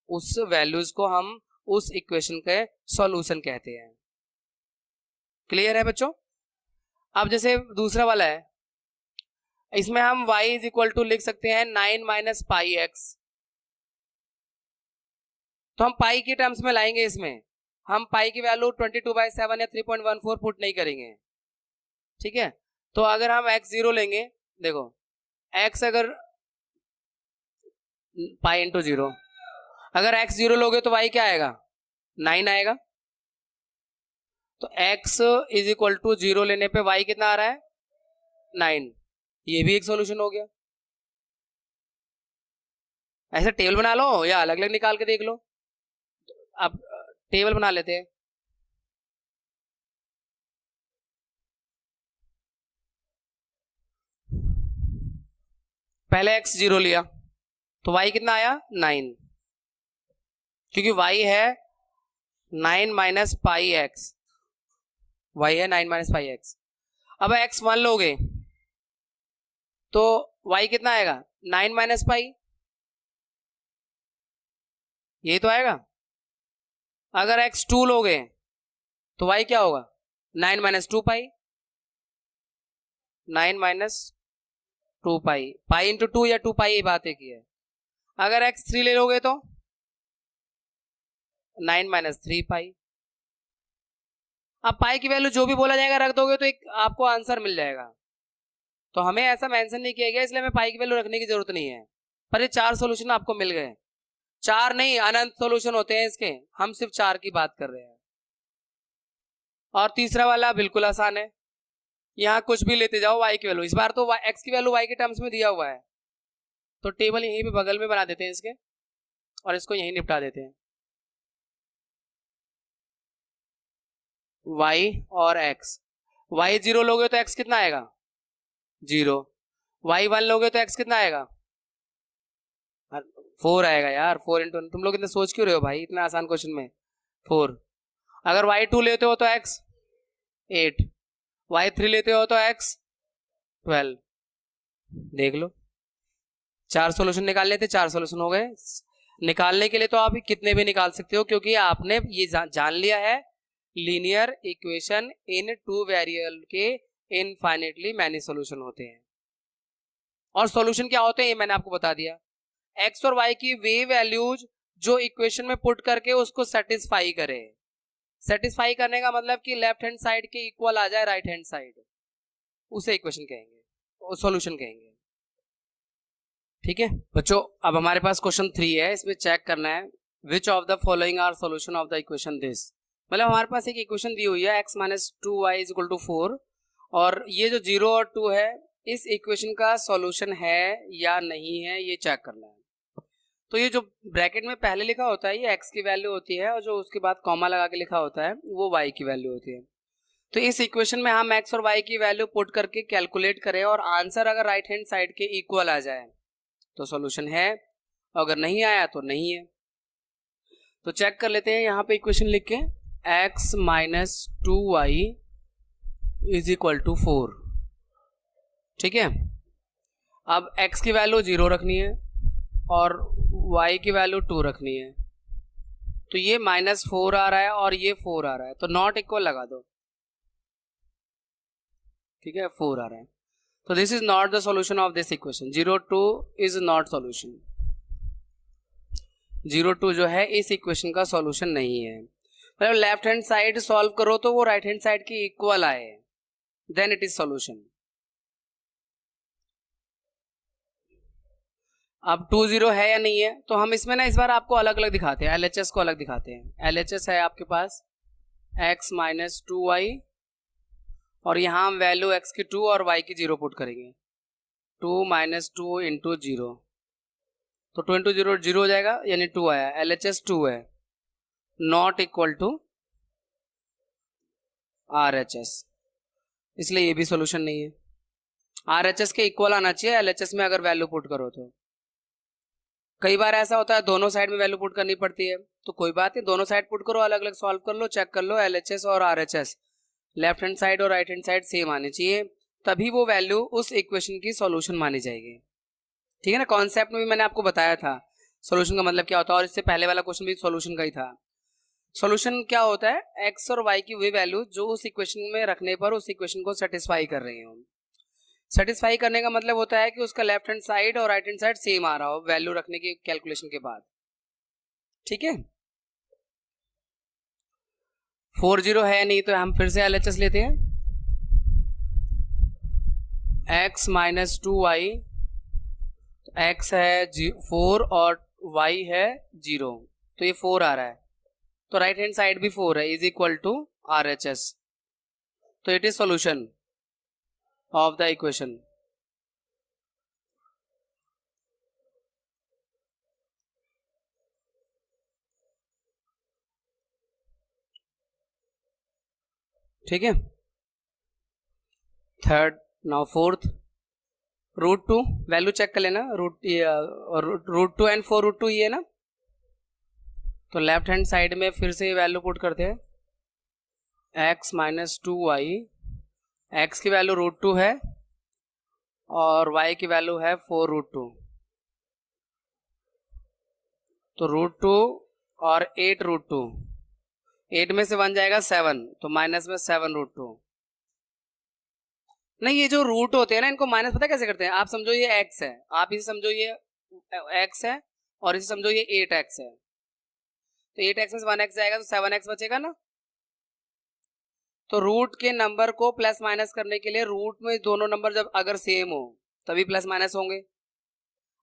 उस वैल्यूज को हम उस इक्वेशन के सॉल्यूशन कहते हैं। क्लियर है बच्चों? अब जैसे दूसरा वाला है, इसमें हम y इज इक्वल टू लिख सकते हैं 9 माइनस पाई एक्स। तो हम पाई के टर्म्स में लाएंगे, इसमें हम पाई की वैल्यू 22/7 या 3.14 पुट नहीं करेंगे। ठीक है, तो अगर हम x 0 लेंगे, देखो x अगर पाई इंटू 0, अगर x 0 लोगे तो y क्या आएगा 9 आएगा। तो x इज इक्वल टू 0 लेने पे y कितना आ रहा है 9, ये भी एक सॉल्यूशन हो गया। ऐसे टेबल बना लो या अलग अलग निकाल के देख लो। अब टेबल बना लेते हैं। पहले x 0 लिया तो y कितना आया 9, क्योंकि y है 9 माइनस पाई एक्स, y है 9 माइनस पाई एक्स। अब x 1 लोगे तो y कितना आएगा 9 माइनस पाई, यही तो आएगा। अगर x 2 लोगे तो y क्या होगा 9 माइनस 2 पाई, 9 माइनस 2 पाई, पाई इंटू 2 या 2 पाई, ये बात एक ही है। अगर x 3 ले लोगे तो 9 माइनस 3 पाई। अब पाई की वैल्यू जो भी बोला जाएगा रख दोगे तो एक आपको आंसर मिल जाएगा। तो हमें ऐसा मेंशन नहीं किया गया, इसलिए हमें पाई की वैल्यू रखने की जरूरत नहीं है। पर ये 4 सॉल्यूशन आपको मिल गए, 4 नहीं अनंत सॉल्यूशन होते हैं इसके, हम सिर्फ 4 की बात कर रहे हैं। और तीसरा वाला बिल्कुल आसान है, यहाँ कुछ भी लेते जाओ y की वैल्यू, इस बार तो x की वैल्यू y के टर्म्स में दिया हुआ है, तो टेबल यहीं पे बगल में बना देते हैं इसके और इसको यहीं निपटा देते हैं। y और x, y 0 लोगे तो x कितना आएगा 0, y 1 लोगे तो x कितना आएगा 4 आएगा यार। 4 इंटू, तुम लोग इतना सोच क्यों रहे हो भाई, इतना आसान क्वेश्चन में 4। अगर y 2 लेते हो तो x 8, y 3 लेते हो तो x 12। देख लो, 4 सॉल्यूशन निकालने थे, 4 सॉल्यूशन हो गए। निकालने के लिए तो आप कितने भी निकाल सकते हो, क्योंकि आपने ये जान लिया है लीनियर इक्वेशन इन 2 वेरिएबल के इनफाइनेटली मैनी सॉल्यूशन होते हैं। और सॉल्यूशन क्या होते हैं ये मैंने आपको बता दिया। एक्स और वाई की वे वैल्यूज जो इक्वेशन में पुट करके उसको सेटिस्फाई करे। सेटिस्फाई करने का मतलब कि लेफ्ट हैंड साइड के इक्वल आ जाए राइट हैंड साइड, उसे इक्वेशन कहेंगे, सॉल्यूशन कहेंगे। ठीक है बच्चों, अब हमारे पास क्वेश्चन 3 है, इसमें चेक करना है which of the following are solution of the equation this. मतलब हमारे पास एक इक्वेशन दी हुई है x minus 2y is equal to 4, और ये जो 0 और 2 है इस इक्वेशन का सॉल्यूशन है या नहीं है, ये चेक करना है। तो ये जो ब्रैकेट में पहले लिखा होता है ये x की वैल्यू होती है, और जो उसके बाद कॉमा लगा के लिखा होता है वो y की वैल्यू होती है। तो इस इक्वेशन में हम x और y की वैल्यू पुट करके कैलकुलेट करें और आंसर अगर राइट हैंड साइड के इक्वल आ जाए तो सॉल्यूशन है, अगर नहीं आया तो नहीं है। तो चेक कर लेते हैं यहाँ पे इक्वेशन लिख के, x minus 2y is equal to 4। ठीक है, अब x की वैल्यू 0 रखनी है और y की वैल्यू 2 रखनी है। तो ये -4 आ रहा है और ये 4 आ रहा है, तो नॉट इक्वल लगा दो। ठीक है, 4 आ रहा है, तो this is not the solution of this equation. 0 2 is not solution. 0 2 जो है इस इक्वेशन का सॉल्यूशन नहीं है। मतलब लेफ्ट हैंड साइड सॉल्व करो तो वो राइट हैंड साइड के इक्वल आए, देन इट इज सॉल्यूशन। अब 2 0 है या नहीं है, तो हम इसमें ना इस बार आपको अलग अलग दिखाते हैं, LHS को अलग दिखाते हैं। LHS है आपके पास x माइनस 2y, और यहाँ हम वैल्यू x की 2 और y की 0 पुट करेंगे। 2 माइनस 2 इंटू 0, तो 2 इंटू 0 0 हो जाएगा, यानी 2 आया। LHS 2 है, नॉट इक्वल टू RHS, इसलिए ये भी सॉल्यूशन नहीं है। RHS के इक्वल आना चाहिए LHS में अगर वैल्यू पुट करो तो। कई बार ऐसा होता है दोनों साइड में वैल्यू पुट करनी पड़ती है, तो कोई बात नहीं, दोनों साइड पुट करो, अलग अलग सॉल्व कर लो, चेक कर लो LHS और RHS लेफ्ट हैंड साइड और राइट हैंड साइड सेम आनी चाहिए, तभी वो वैल्यू उस इक्वेशन की सॉल्यूशन मानी जाएगी। ठीक है ना, कॉन्सेप्ट में भी मैंने आपको बताया था सॉल्यूशन का मतलब क्या होता है, और इससे पहले वाला क्वेश्चन भी सॉल्यूशन का ही था। सॉल्यूशन क्या होता है, एक्स और वाई की वे वैल्यू जो उस इक्वेशन में रखने पर उस इक्वेशन को सेटिस्फाई कर रही हो। सेटिस्फाई करने का मतलब होता है कि उसका लेफ्ट हैंड साइड और राइट हैंड साइड सेम आ रहा हो वैल्यू रखने की कैलकुलेशन के बाद। ठीक है, 4 0 है नहीं, तो हम फिर से LHS लेते हैं। x माइनस 2y, x है 4 और y है 0, तो ये 4 आ रहा है, तो राइट हैंड साइड भी 4 है, इज इक्वल टू RHS, तो it is solution of the equation. ठीक है, third, now fourth, √2 value check कर लेना, √2 एंड 4 √2 ये है ना, तो लेफ्ट हैंड साइड में फिर से वैल्यू पुट करते हैं, x माइनस 2y, x की वैल्यू √2 है और y की वैल्यू है 4 √2, तो √2 और 8 √2, 8 में से 1 जाएगा 7, तो माइनस में 7 √2। नहीं, ये जो रूट होते हैं ना इनको माइनस पता कैसे करते हैं, आप समझो ये x है, आप इसे समझो ये x है, और इसे समझो ये 8x है, तो 8x में से 1x जाएगा तो 7x बचेगा ना। तो रूट के नंबर को प्लस माइनस करने के लिए रूट में दोनों नंबर जब अगर सेम हो तभी प्लस माइनस होंगे।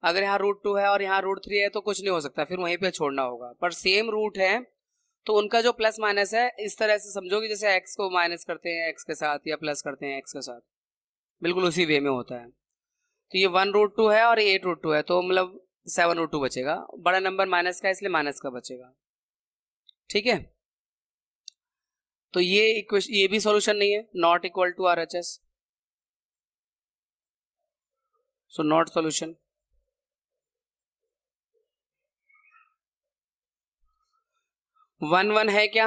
अगर यहाँ √2 है और यहाँ √3 है तो कुछ नहीं हो सकता, फिर वहीं पे छोड़ना होगा, पर सेम रूट है तो उनका जो प्लस माइनस है इस तरह से समझो कि जैसे x को माइनस करते हैं x के साथ या प्लस करते हैं x के साथ, बिल्कुल उसी वे में होता है। तो ये 1 √2 है और ये 8 √2 है, तो मतलब 7 √2 बचेगा, बड़ा नंबर माइनस का इसलिए माइनस का बचेगा। ठीक है, तो ये इक्वेशन ये भी सॉल्यूशन नहीं है, not equal to RHS, so not solution. One one है क्या,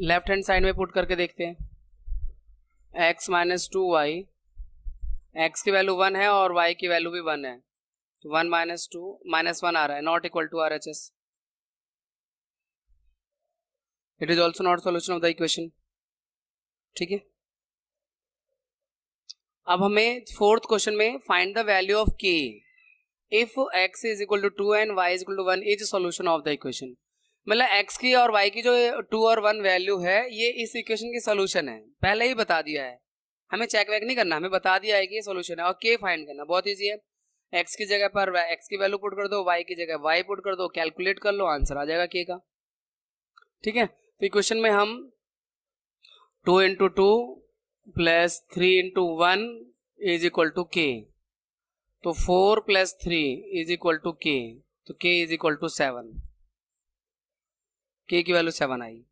लेफ्ट हैंड साइड में पुट करके देखते हैं, x माइनस 2y एक्स की वैल्यू 1 है और वाई की वैल्यू भी 1 है, तो 1 माइनस 2 माइनस 1 आ रहा है, not equal to R H S. It is also not solution of the equation. ठीक है, अब हमें फोर्थ क्वेश्चन में find the value of k if x is equal to 2 and y is equal to 1 is solution of the equation. मतलब x की और y की जो 2 और 1 वैल्यू है ये इस इक्वेशन की सोल्यूशन है, पहले ही बता दिया है, हमें चेक वैक नहीं करना, हमें बता दिया है कि ये सोल्यूशन है। और k फाइंड करना बहुत ईजी है, x की जगह पर x की वैल्यू पुट कर दो, y की जगह y पुट कर दो, कैलकुलेट कर लो, आंसर आ जाएगा k का। ठीक है, तो इक्वेशन में हम 2 into 2 plus 3 into 1 is equal to k, तो 4 plus 3 is equal to k, तो k is equal to 7, k की वैल्यू 7 आई।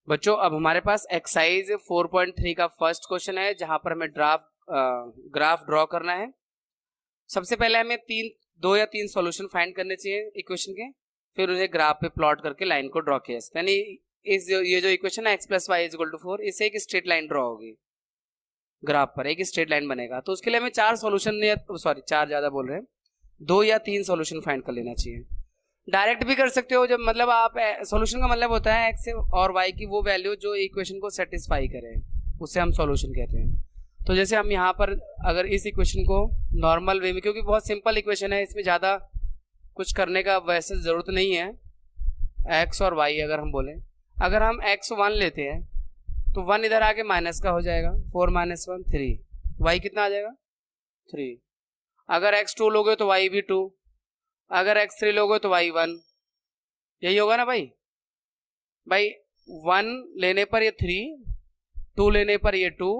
बच्चों अब हमारे पास एक्सरसाइज 4.3 का फर्स्ट क्वेश्चन है जहां पर हमें ग्राफ ड्रॉ करना है। सबसे पहले हमें 2 या 3 सॉल्यूशन फाइंड करने चाहिए इक्वेशन के, फिर उन्हें ग्राफ पे प्लॉट करके लाइन को ड्रॉ किया, यानी ये जो इक्वेशन है x plus y is equal to 4, इससे एक स्ट्रेट लाइन ड्रॉ होगी, ग्राफ पर एक स्ट्रेट लाइन बनेगा। तो उसके लिए हमें 4 सॉल्यूशन, सॉरी 4 ज्यादा बोल रहे हैं, 2 या 3 सॉल्यूशन फाइंड कर लेना चाहिए। डायरेक्ट भी कर सकते हो, जब मतलब आप सॉल्यूशन का मतलब होता है x और y की वो वैल्यू जो इक्वेशन को सेटिस्फाई करे, उसे हम सॉल्यूशन कहते हैं। तो जैसे हम यहाँ पर अगर इस इक्वेशन को नॉर्मल वे में, क्योंकि बहुत सिंपल इक्वेशन है, इसमें ज़्यादा कुछ करने का वैसे ज़रूरत नहीं है, x और y अगर हम बोलें, अगर हम x1 लेते हैं तो 1 इधर आके माइनस का हो जाएगा, 4 माइनस 1 3, y कितना आ जाएगा 3। अगर x2 लोगे तो y भी 2, अगर x3 लोगे तो y 1, यही होगा ना भाई। 1 लेने पर ये 3, 2 लेने पर ये 2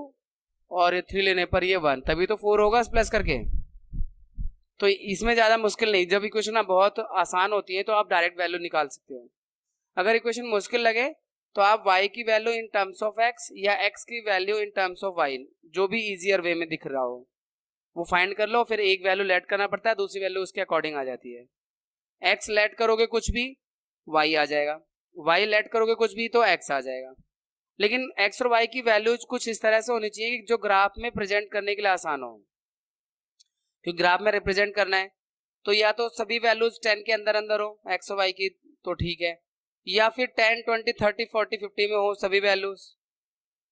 और ये 3 लेने पर ये 1, तभी तो 4 होगा प्लस करके। तो इसमें ज़्यादा मुश्किल नहीं, जब इक्वेशन ना बहुत आसान होती है तो आप डायरेक्ट वैल्यू निकाल सकते हो। अगर इक्वेशन मुश्किल लगे तो आप y की value in terms of x या x की value in terms of y, जो भी इजियर वे में दिख रहा हो वो फाइंड कर लो, फिर एक वैल्यू लेट करना पड़ता है, दूसरी वैल्यू उसके अकॉर्डिंग आ जाती है। x लेट करोगे कुछ भी y आ जाएगा, y लेट करोगे कुछ भी तो x आ जाएगा। लेकिन x और y की वैल्यूज कुछ इस तरह से होनी चाहिए कि जो ग्राफ में प्रेजेंट करने के लिए आसान हो, क्योंकि ग्राफ में रिप्रेजेंट करना है तो या तो सभी वैल्यूज 10 के अंदर अंदर हो x और y की तो ठीक है, या फिर 10 20 30 40 50 में हो सभी वैल्यूज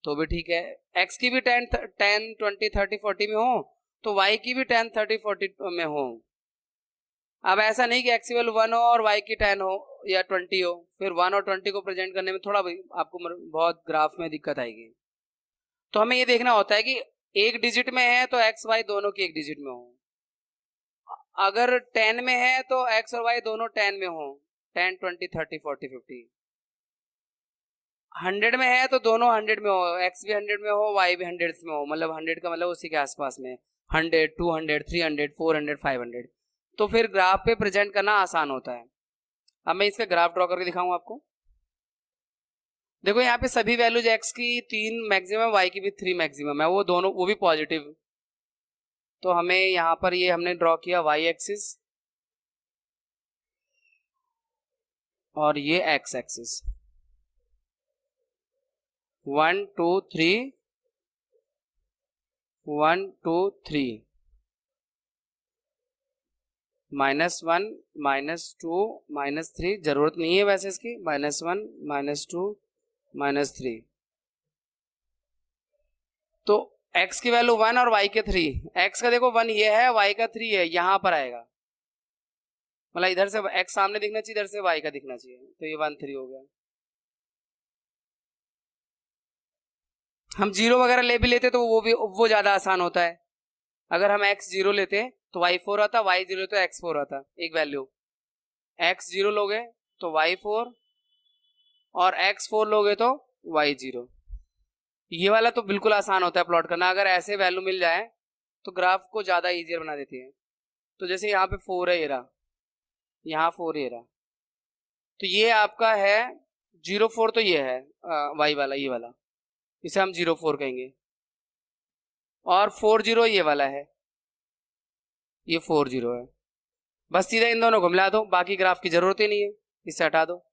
तो भी ठीक है। x की भी 10 20 30 40 में हो तो y की भी 10 30 40 में हो। अब ऐसा नहीं कि x की वैल्यू 1 हो और y की 10 हो या 20 हो, फिर 1 और 20 को प्रेजेंट करने में थोड़ा आपको बहुत ग्राफ में दिक्कत आएगी। तो हमें ये देखना होता है कि एक डिजिट में है तो x y दोनों की एक डिजिट में हो, अगर 10 में है तो x और y दोनों 10 में हो, 10 20 30 40 50। 100 में है तो दोनों 100 में हो, x भी 100 में हो y भी 100 में हो, मतलब 100 का मतलब उसी के आसपास में 100 200 300 400 500, तो फिर ग्राफ पे प्रेजेंट करना आसान होता है। अब मैं इसका ग्राफ ड्रॉ करके दिखाऊं आपको। देखो यहाँ पे सभी वैल्यूज x की 3 मैक्सिमम, y की भी 3 मैक्सिमम है, वो दोनों वो भी पॉजिटिव। तो हमें यहाँ पर ये हमने ड्रॉ किया y एक्सिस और ये x एक्सिस, 1 2 3 1 2 3, -1 -2 -3, जरूरत नहीं है वैसे इसकी, -1 -2 -3। तो x की वैल्यू 1 और y के 3, x का देखो 1 ये है, y का 3 है, यहां पर आएगा, मतलब इधर से x सामने दिखना चाहिए, इधर से y का दिखना चाहिए, तो ये 1 3 हो गया। हम 0 वगैरह ले भी लेते तो वो ज्यादा आसान होता है। अगर हम x 0 लेते तो y 4 आता, y 0 तो x 4 आता, एक वैल्यू। x 0 लोगे तो y 4 और x 4 लोगे तो y 0। ये वाला तो बिल्कुल आसान होता है प्लॉट करना, अगर ऐसे वैल्यू मिल जाए तो ग्राफ को ज्यादा इजियर बना देती है। तो जैसे यहाँ पे 4 है, ये रहा, यहाँ 4 ये रहा, तो ये आपका है 0 4, तो ये है y वाला, ये वाला, इसे हम 0 4 कहेंगे। और 4 0 ये वाला है, ये 4 0 है। बस सीधा इन दोनों को मिला दो, बाकी ग्राफ की जरूरत ही नहीं है, इसे हटा दो।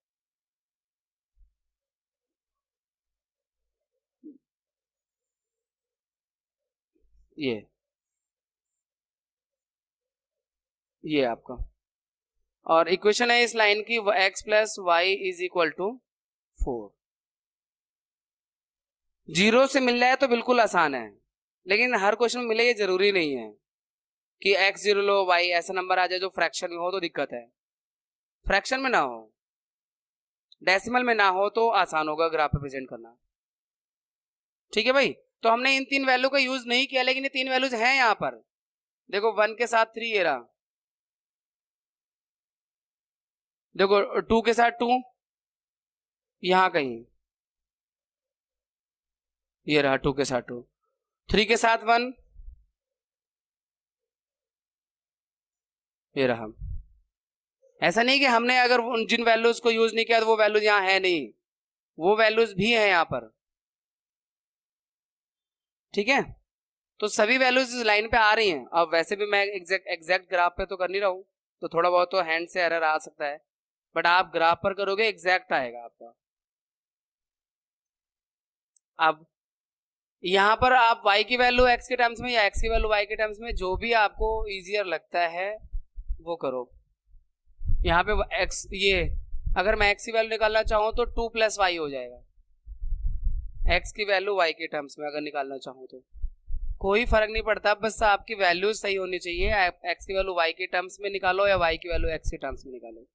ये आपका, और इक्वेशन है इस लाइन की x plus y is equal to 4। Zero से मिल जाए तो बिल्कुल आसान है, लेकिन हर क्वेश्चन में मिले ये जरूरी नहीं है कि x जीरो लो y ऐसा नंबर आ जाए जो फ्रैक्शन में हो तो दिक्कत है। फ्रैक्शन में ना हो, डेसिमल में ना हो तो आसान होगा ग्राफ पे प्रेजेंट करना। ठीक है भाई, तो हमने इन तीन वैल्यू का यूज नहीं किया, लेकिन ये तीन वैल्यूज हैं यहाँ पर। देखो 1 के साथ 3 ये रहा, देखो 2 के साथ 2 यहाँ कहीं, ये रहा 2 के साथ 2, 3 के साथ 1 ये रहा। ऐसा नहीं कि हमने अगर जिन वैल्यूज को यूज नहीं किया तो वो वैल्यूज यहाँ है नहीं, वो वैल्यूज भी है यहाँ पर। ठीक है, तो सभी वैल्यूज इस लाइन पे आ रही हैं। अब वैसे भी मैं एग्जैक्ट ग्राफ पे तो कर नहीं रहा हूँ, तो थोड़ा बहुत तो हैंड से एरर आ सकता है, बट आप ग्राफ पर करोगे एग्जैक्ट आएगा आपका। अब यहाँ पर आप y की वैल्यू x के टर्म्स में या x की वैल्यू y के टर्म्स में, जो भी आपको इजियर लगता है वो करो। यहाँ पे x, ये अगर मैं x की वैल्यू निकालना चाहूँ तो 2 प्लस वाई हो जाएगा, x की वैल्यू y के टर्म्स में अगर निकालना चाहूँ तो कोई फर्क नहीं पड़ता, बस आपकी वैल्यू सही होनी चाहिए। x की वैल्यू y के टर्म्स में निकालो या y की वैल्यू x के टर्म्स में निकालो,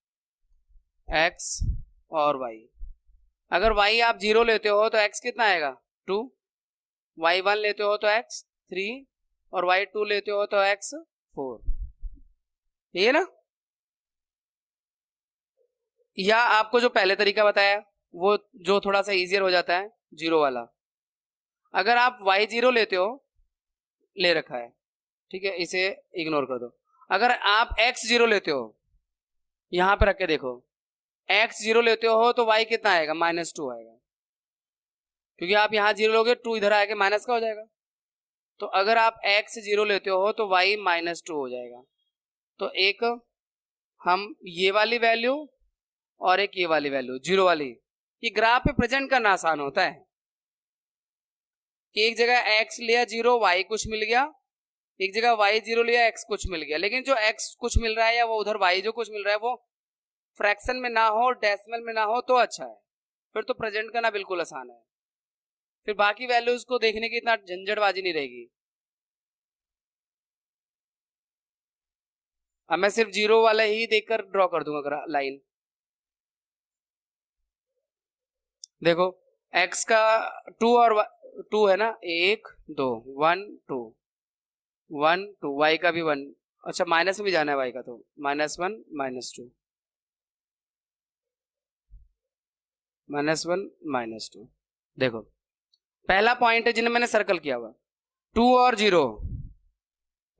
x और y। अगर y आप 0 लेते हो तो x कितना आएगा 2, y1 लेते हो तो x 3 और y2 लेते हो तो x 4, ये ना। या आपको जो पहले तरीका बताया वो जो थोड़ा सा इजियर हो जाता है, जीरो वाला, अगर आप y0 लेते हो, ले रखा है ठीक है, इसे इग्नोर कर दो। अगर आप x0 लेते हो, यहां पे रख के देखो, x0 लेते हो तो y कितना आएगा -2 आएगा, क्योंकि आप यहां 0 लोगे 2 इधर आएगा माइनस का हो जाएगा। तो अगर आप x0 लेते हो तो y -2 हो जाएगा। तो एक हम ये वाली वैल्यू और एक ये वाली वैल्यू जीरो वाली, ये ग्राफ पे प्रेजेंट करना आसान होता है कि एक जगह x लिया 0 y कुछ मिल गया, एक जगह y0 लिया x कुछ मिल गया। लेकिन जो x कुछ मिल रहा है या वो उधर y जो कुछ मिल रहा है वो फ्रैक्शन में ना हो, डेसिमल में ना हो तो अच्छा है, फिर तो प्रेजेंट करना बिल्कुल आसान है, फिर बाकी वैल्यूज को देखने की इतना झंझटबाजी नहीं रहेगी। अब मैं सिर्फ जीरो वाला ही देखकर ड्रॉ कर दूंगा लाइन। देखो x का 2 और 2 है ना, 1 2 1 2 1 2, y का भी 1, अच्छा माइनस में भी जाना है y का, तो -1 -2 -1 -2। देखो पहला पॉइंट है जिन्हें मैंने सर्कल किया हुआ, 2 और 0,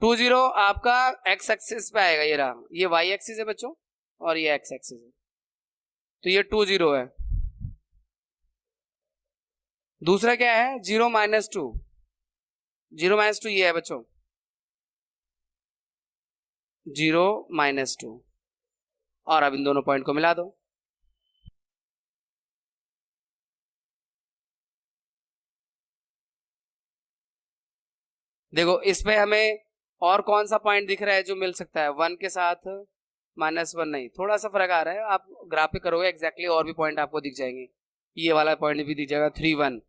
2 0 आपका x एक्सिस पे आएगा, ये रहा, ये y एक्सिस है बच्चों और ये x एक्सिस है, तो ये 2 0 है। दूसरा क्या है 0 -2, 0 -2 ये है बच्चों, 0 -2, और अब इन दोनों पॉइंट को मिला दो। देखो इसमें हमें और कौन सा पॉइंट दिख रहा है जो मिल सकता है 1 के साथ -1, नहीं थोड़ा सा फर्क आ रहा है, आप ग्राफ पे करोगे एग्जैक्टली और भी पॉइंट आपको दिख जाएंगे, ये वाला पॉइंट भी दिख जाएगा 3 1,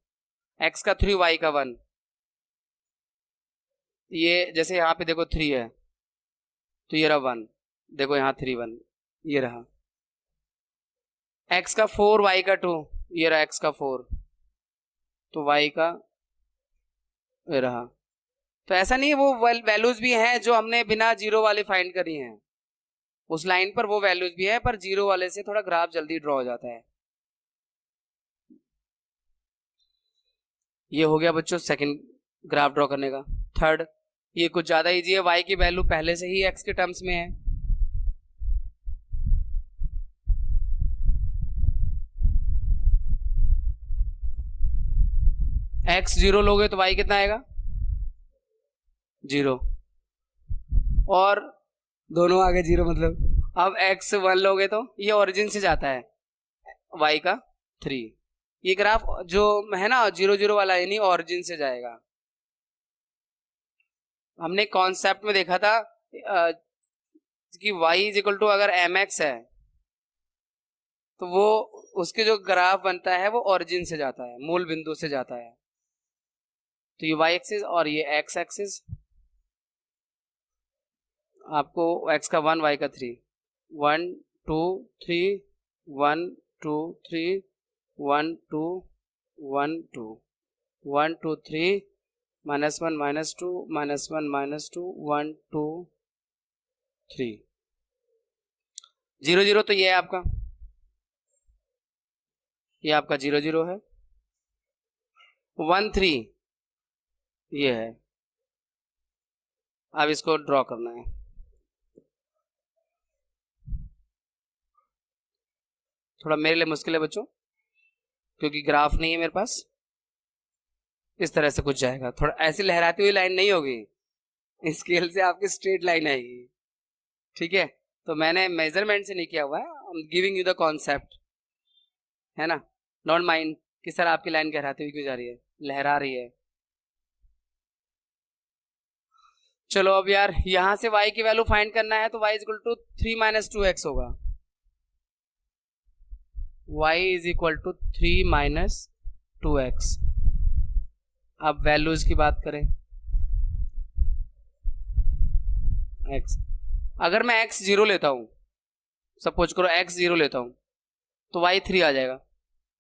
x का 3 y का 1, ये जैसे यहाँ पे देखो 3 है तो ये रहा 1, देखो यहाँ 3 1, ये रहा x का 4 y का 2, ये रहा x का 4, तो y का ये रहा। तो ऐसा नहीं है, वो वैल्यूज भी हैं जो हमने बिना जीरो वाले फाइंड करी हैं, उस लाइन पर वो वैल्यूज भी है, पर जीरो वाले से थोड़ा ग्राफ जल्दी ड्रॉ हो जाता है। ये हो गया बच्चों सेकंड ग्राफ ड्रॉ करने का। थर्ड, ये कुछ ज्यादा इजी है, y की वैल्यू पहले से ही x के टर्म्स में है, x 0 लोगे तो y कितना आएगा 0, और दोनों आगे 0 मतलब, अब x 1 लोगे तो ये ओरिजिन से जाता है y का 3, ये ग्राफ जो है ना 0 0 वाला, यानी ओरिजिन से जाएगा। हमने कॉन्सेप्ट में देखा था कि y इज इक्वल टू अगर mx है तो वो उसके जो ग्राफ बनता है वो ओरिजिन से जाता है, मूल बिंदु से जाता है। तो ये y एक्सिस और ये x एक्सिस, आपको x का 1 y का 3, 1 2 3 1 2 3 1 2 1 2 1 2 3 -1 -2 -1 -2 1 2 3 0 0। तो ये है आपका, ये आपका 0 0 है। 1 3 ये है। अब इसको ड्रॉ करना है। थोड़ा मेरे लिए मुश्किल है बच्चों, क्योंकि ग्राफ नहीं है मेरे पास। इस तरह से कुछ जाएगा, थोड़ा ऐसी लहराती हुई लाइन नहीं होगी, स्केल से आपकी स्ट्रेट लाइन आएगी। ठीक है, तो मैंने मेजरमेंट से नहीं किया हुआ है, I am giving you the concept, है ना। डोंट माइंड कि सर आपकी लाइन लहराती हुई क्यों जा रही है, लहरा रही है। चलो अब यार यहां से y की वैल्यू फाइंड करना है, तो y is equal to 3 - 2x होगा। y is equal to 3 - 2x। अब वैल्यूज की बात करें, x, अगर मैं x 0 लेता हूं, सपोज करो x 0 लेता हूं, तो y 3 आ जाएगा,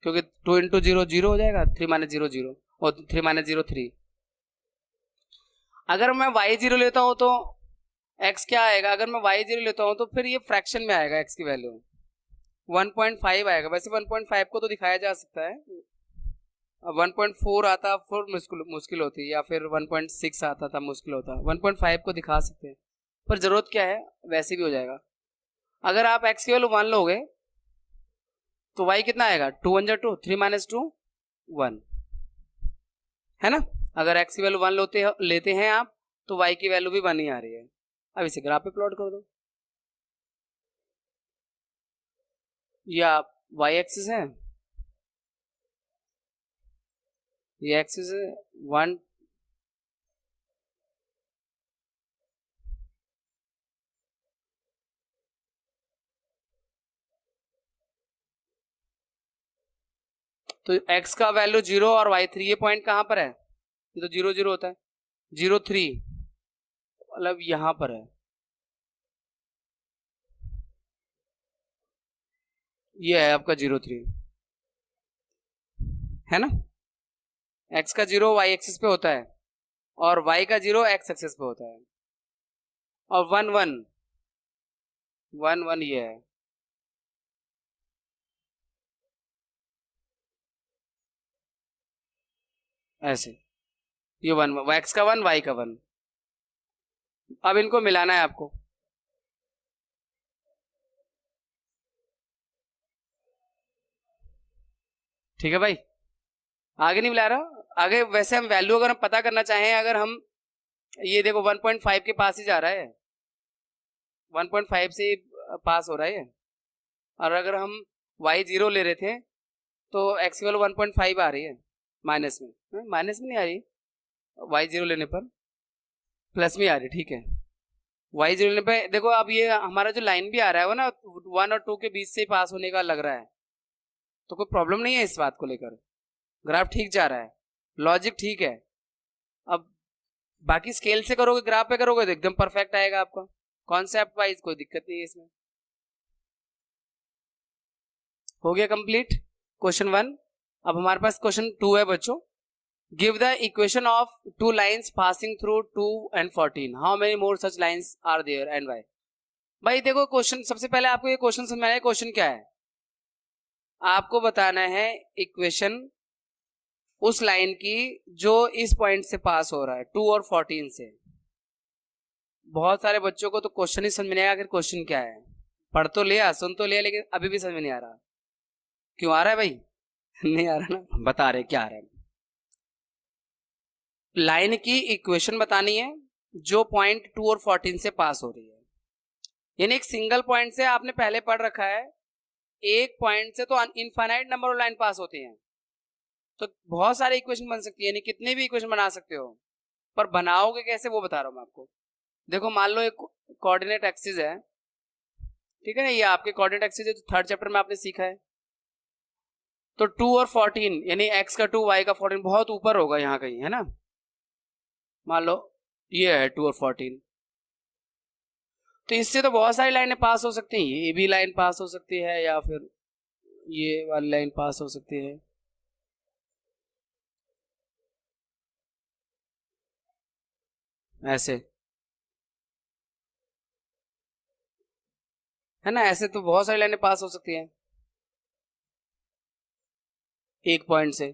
क्योंकि 2 × 0 0 हो जाएगा, 3 - 0 0 और 3 - 0 3। अगर मैं y 0 लेता हूं तो x क्या आएगा, अगर मैं y 0 लेता हूं तो फिर ये फ्रैक्शन में आएगा, x की वैल्यू 1.5 आएगा। वैसे 1.5 को तो दिखाया जा सकता है, 1.4 आता फिर मुश्किल होती, या फिर 1.6 आता था मुश्किल होता, 1.5 को दिखा सकते हैं, पर जरूरत क्या है, वैसे भी हो जाएगा। अगर आप x की वैल्यू 1 लोगे तो y कितना आएगा, 2 1 2 3 - 2 1, है ना। अगर x की वैल्यू 1 लेते हैं आप, तो y की वैल्यू भी 1 ही आ रही है। अब इसे ग्राफ पे प्लॉट कर दो। ये आप y एक्सिस है, ये एक्सिस है 1, तो x का वैल्यू 0 और y 3, ये पॉइंट कहां पर है, ये तो 0 0 होता है, 0 3 मतलब यहां पर है, ये है आपका 0 3, है ना। x का 0 y एक्सिस पे होता है और y का 0 x एक्सिस पे होता है, और 1 1 1 1 ये है, ऐसे ये 1 x का 1 y का 1। अब इनको मिलाना है आपको, ठीक है भाई। आगे नहीं मिला रहा, आगे वैसे हम वैल्यू अगर हम पता करना चाहें, अगर हम ये देखो 1.5 के पास ही जा रहा है, 1.5 से पास हो रहा है, और अगर हम y 0 ले रहे थे तो x की वैल्यू 1.5 आ रही है, माइनस में, माइनस में नहीं आ रही, y 0 लेने पर प्लस में आ रही, ठीक है। y 0 लेने पे देखो, अब ये हमारा जो लाइन भी आ रहा है वो ना 1 और 2 के बीच से पास होने का लग रहा है, तो कोई प्रॉब्लम नहीं है इस बात को लेकर, ग्राफ ठीक जा रहा है, लॉजिक ठीक है। अब बाकी स्केल से करोगे, ग्राफ पे करोगे तो एकदम परफेक्ट आएगा आपका, कॉन्सेप्ट वाइज कोई दिक्कत नहीं है इसमें। हो गया कंप्लीट क्वेश्चन 1। अब हमारे पास क्वेश्चन 2 है बच्चों। Give the equation of two lines passing through 2 and 14, how many more such lines are there and why. भाई देखो क्वेश्चन, सबसे पहले आपको ये क्वेश्चन समझना है, क्वेश्चन क्या है, आपको बताना है इक्वेशन उस लाइन की जो इस पॉइंट से पास हो रहा है 2 और 14 से। बहुत सारे बच्चों को तो क्वेश्चन ही समझ में नहीं आया, क्वेश्चन क्या है, पढ़ तो लिया सुन तो लिया, लेकिन अभी भी समझ में नहीं आ रहा। क्यों आ रहा है भाई नहीं आ रहा ना, बता रहे क्या आ रहा है। लाइन की इक्वेशन बतानी है जो पॉइंट 2 और 14 से पास हो रही है, यानी एक सिंगल पॉइंट से, आपने पहले पढ़ रखा है एक पॉइंट से तो इनफाइनाइट नंबर ऑफ लाइन पास होती हैं, तो बहुत सारे इक्वेशन बन सकती है, यानी कितने भी इक्वेशन बना सकते हो, पर बनाओगे कैसे वो बता रहा हूं मैं आपको। देखो मान लो एक कोऑर्डिनेट एक्सिस है, ठीक है ना, ये आपके कोऑर्डिनेट एक्सिस है जो थर्ड चैप्टर में आपने सीखा है। तो 2 और 14 यानी x का 2 y का 14 बहुत ऊपर होगा यहाँ कहीं, है ना। मान लो ये है 2 और 14, तो इससे तो बहुत सारी लाइनें पास हो सकती हैं। ये भी लाइन पास हो सकती है या फिर ये वाली लाइन पास हो सकती है। ऐसे, है ना, ऐसे तो बहुत सारी लाइनें पास हो सकती हैं एक पॉइंट से।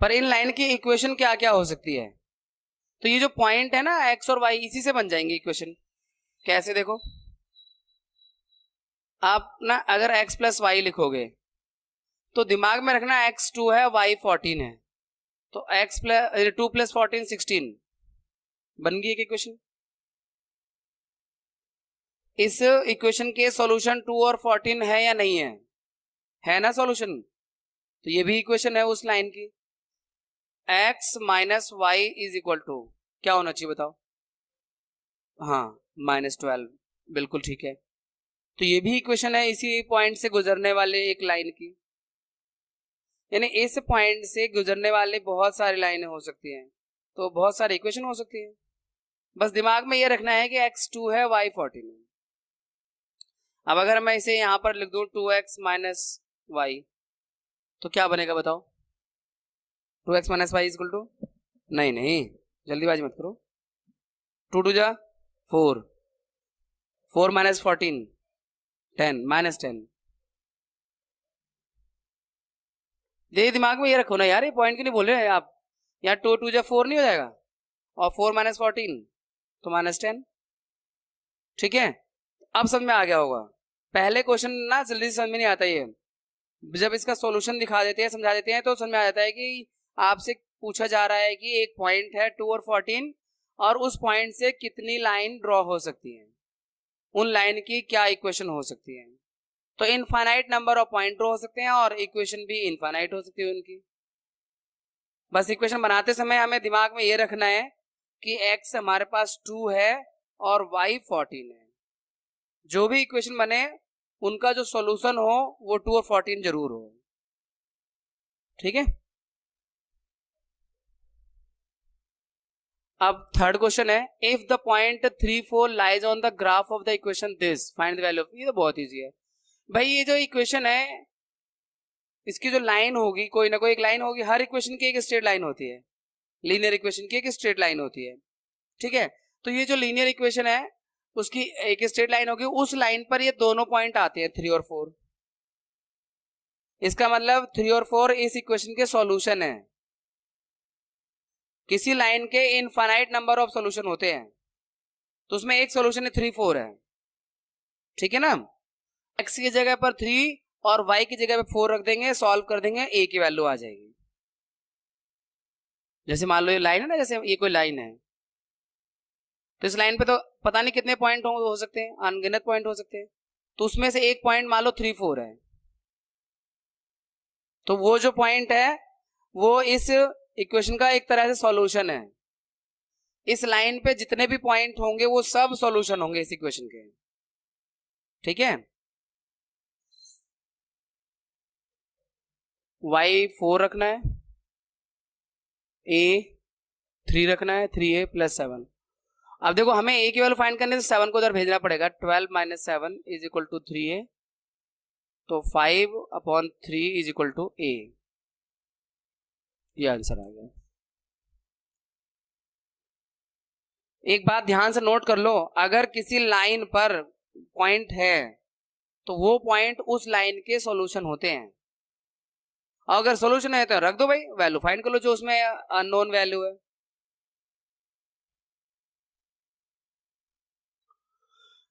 पर इन लाइन की इक्वेशन क्या क्या हो सकती है, तो ये जो पॉइंट है ना x और y, इसी से बन जाएंगे इक्वेशन। कैसे, देखो आप ना अगर x प्लस वाई लिखोगे तो दिमाग में रखना x2 है y 14 है, तो x प्लस 2 प्लस 14 16 बन गई एक इक्वेशन। इस इक्वेशन के सॉल्यूशन 2 और 14 है या नहीं है ना सॉल्यूशन। तो ये भी इक्वेशन है उस लाइन की। x minus y is equal to क्या होना चाहिए बताओ। हाँ, -12, बिल्कुल ठीक है। तो ये भी इक्वेशन है इसी पॉइंट से गुजरने वाले एक लाइन की, यानी इस पॉइंट से गुजरने वाले बहुत सारी लाइनें हो सकती हैं, तो बहुत सारी इक्वेशन हो सकती है। बस दिमाग में ये रखना है कि x2 है y 14 है। अब अगर मैं इसे यहां पर लिख दूं 2x माइनस वाई, तो क्या बनेगा बताओ। 2x minus Y equal to, नहीं नहीं जल्दीबाजी मत करो, 2 2 जा 4, 4 माइनस 14 10 -10। ये दिमाग में ये रखो ना यार, ये पॉइंट क्यों नहीं बोल रहे हैं आप। यहाँ 2 2 जा 4 नहीं हो जाएगा, और 4 माइनस 14 तो -10, ठीक है। अब समझ में आ गया होगा। पहले क्वेश्चन ना जल्दी से समझ में नहीं आता, ये जब इसका सॉल्यूशन दिखा देते हैं, समझा देते हैं, तो समझ में आ जाता है कि आपसे पूछा जा रहा है कि एक पॉइंट है 2 और 14 और उस पॉइंट से कितनी लाइन ड्रॉ हो सकती है, उन लाइन की क्या इक्वेशन हो सकती है। तो infinite number of point draw हो सकते हैं और इक्वेशन भी इनफाइनाइट हो सकती है उनकी। बस इक्वेशन बनाते समय हमें दिमाग में ये रखना है कि x हमारे पास 2 है और y 14 है। जो भी इक्वेशन बने उनका जो सॉल्यूशन हो वो 2 और 14 जरूर हो, ठीक है। अब थर्ड क्वेश्चन है, if the point 3 4 lies on the graph of the equation this find the value of, ये तो बहुत इजी है भाई। ये जो इक्वेशन है इसकी जो लाइन होगी, कोई ना कोई एक लाइन होगी, हर इक्वेशन की एक स्ट्रेट लाइन होती है, लीनियर इक्वेशन की एक स्ट्रेट लाइन होती है, ठीक है। तो ये जो लीनियर इक्वेशन है उसकी एक स्ट्रेट लाइन होगी, उस लाइन पर ये दोनों पॉइंट आते हैं 3 और 4। इसका मतलब 3 और 4 इस इक्वेशन के सॉल्यूशन है। किसी लाइन के इनफाइनाइट नंबर ऑफ सॉल्यूशन होते हैं, तो उसमें एक सॉल्यूशन है 3 4 है, ठीक है ना। x की जगह पर 3 और y की जगह पर 4 रख देंगे, सॉल्व कर देंगे, a की वैल्यू आ जाएगी। जैसे मान लो ये लाइन है ना, जैसे ये कोई लाइन है, तो इस लाइन पे तो पता नहीं कितने पॉइंट हो सकते हैं, अनगिनत पॉइंट हो सकते हैं, तो उसमें से एक पॉइंट मान लो 3 4 है, तो वो जो पॉइंट है वो इस इक्वेशन का एक तरह से सॉल्यूशन है। इस लाइन पे जितने भी पॉइंट होंगे वो सब सॉल्यूशन होंगे इस इक्वेशन के, ठीक है। y 4 रखना है, a 3 रखना है, 3a + 7। अब देखो हमें a की वैल्यू फाइंड करने से 7 को उधर भेजना पड़ेगा, 12 - 7 = 3a, तो 5/3 = a, ये आंसर आ गया। एक बात ध्यान से नोट कर लो, अगर किसी लाइन पर पॉइंट है तो वो पॉइंट उस लाइन के सॉल्यूशन होते हैं। अगर सॉल्यूशन है तो रख दो भाई, वैल्यू फाइंड कर लो जो उसमें अननोन वैल्यू है।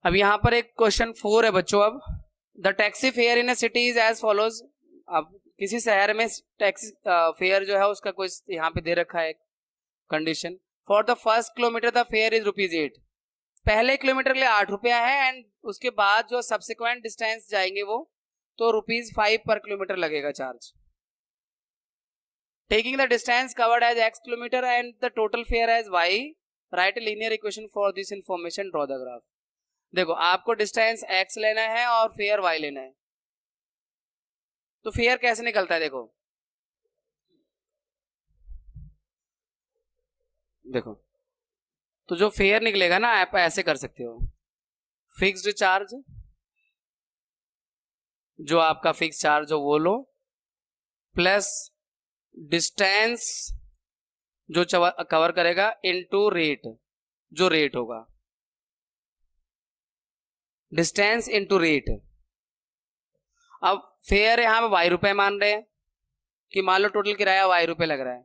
अब यहां पर एक क्वेश्चन 4 है बच्चों। अब the taxi fare in a city is as follows. अब किसी शहर में टैक्सी फेयर जो है उसका कोई यहाँ पे दे रखा है condition. For the first kilometre the fair is ₹8। पहले किलोमीटर के लिए 8 रुपया है, एंड उसके बाद जो सब्सिक्वेंट डिस्टेंस जाएंगे वो तो ₹5 पर किलोमीटर लगेगा charge, taking the distance covered as x kilometre and the total fare as y, write a linear equation for this information, draw the graph. देखो आपको डिस्टेंस x लेना है और फेयर y लेना है, तो फेयर कैसे निकलता है? देखो देखो तो जो फेयर निकलेगा ना, आप ऐसे कर सकते हो, फिक्स्ड चार्ज, जो आपका फिक्स चार्ज हो वो लो, प्लस डिस्टेंस जो कवर करेगा इनटू रेट, जो रेट होगा, डिस्टेंस इनटू रेट। अब फेयर यहां पे ₹y मान रहे हैं कि मान लो टोटल किराया ₹y लग रहा है,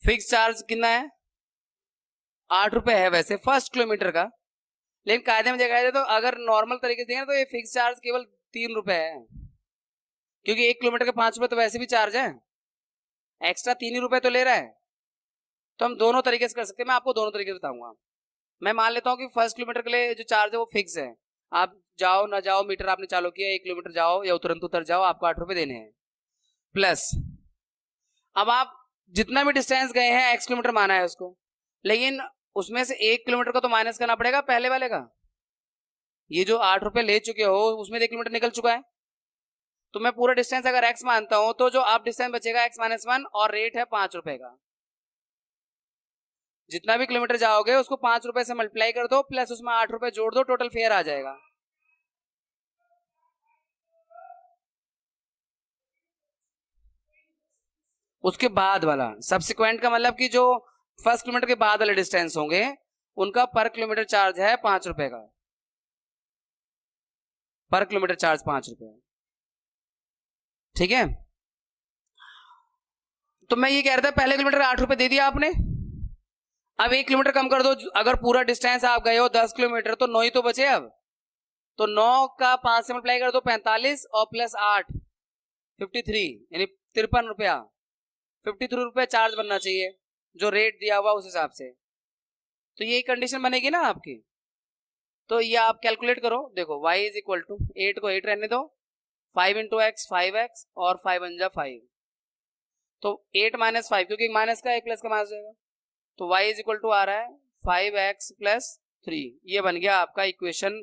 फिक्स चार्ज कितना है? ₹8 है वैसे फर्स्ट किलोमीटर का, लेकिन कायदे में देखा जाए तो अगर नॉर्मल तरीके से देखें तो ये फिक्स चार्ज केवल ₹3 है, क्योंकि 1 किलोमीटर के ₹5 तो वैसे भी चार्ज है, एक्स्ट्रा ₹3 तो ले रहा है। तो हम दोनों तरीके से कर सकते हैं, मैं आपको दोनों तरीके से बताऊंगा। मैं मान लेता हूँ कि फर्स्ट किलोमीटर के लिए जो चार्ज है वो फिक्स है, आप जाओ ना जाओ, मीटर आपने चालू किया, 1 किलोमीटर जाओ या तुरंत उतर जाओ, आपको ₹8 देने हैं। प्लस अब आप जितना भी डिस्टेंस गए हैं x किलोमीटर माना है उसको, लेकिन उसमें से 1 किलोमीटर का तो माइनस करना पड़ेगा पहले वाले का। ये जो ₹8 ले चुके हो उसमें 1 किलोमीटर निकल चुका है, तो मैं पूरा डिस्टेंस अगर x मानता हूं तो जो आप डिस्टेंस बचेगा x-1 और रेट है ₹5 का। जितना भी किलोमीटर जाओगे उसको ₹5 से मल्टीप्लाई कर दो, प्लस उसमें ₹8 जोड़ दो, टोटल फेयर आ जाएगा। उसके बाद वाला सब्सिक्वेंट का मतलब कि जो फर्स्ट किलोमीटर के बाद वाले डिस्टेंस होंगे उनका पर किलोमीटर चार्ज है ₹5 का, पर किलोमीटर चार्ज ₹5। ठीक है, तो मैं ये कह रहा था पहले किलोमीटर ₹8 दे दिया आपने, अब 1 किलोमीटर कम कर दो, अगर पूरा डिस्टेंस आप गए हो 10 किलोमीटर तो 9 ही तो बचे अब, तो 9 का 5 से मल्टीप्लाई कर दो 45 और प्लस 8 53, यानी ₹53, ₹53 चार्ज बनना चाहिए जो रेट दिया हुआ उस हिसाब से। तो यही कंडीशन बनेगी ना आपकी, तो ये आप कैलकुलेट करो। देखो y इज इक्वल टू 8 को 8 रहने दो, 5 इंटू एक्स 5x और 5 बन जा 5, तो 8 माइनस 5, क्योंकि माइनस का एक प्लस का माइनस जाएगा, तो y इज इक्वल टू आ रहा है 5x प्लस 3। ये बन गया आपका इक्वेशन।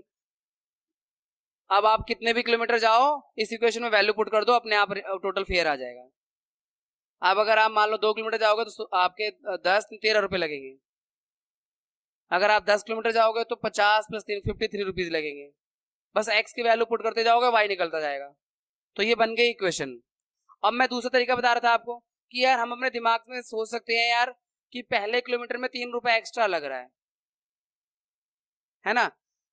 अब आप कितने भी किलोमीटर जाओ इस इक्वेशन में वैल्यू पुट कर दो, अपने आप टोटल फेयर आ जाएगा। अब अगर आप मान लो 2 किलोमीटर जाओगे तो आपके 13 लगेंगे, अगर आप 10 किलोमीटर जाओगे तो 50 प्लस 3 ₹53 लगेंगे। बस x की वैल्यू पुट करते जाओगे, y निकलता जाएगा। तो ये बन गई इक्वेशन। अब मैं दूसरा तरीका बता रहा था आपको कि यार हम अपने दिमाग में सोच सकते हैं यार कि पहले किलोमीटर में ₹3 एक्स्ट्रा लग रहा है ना,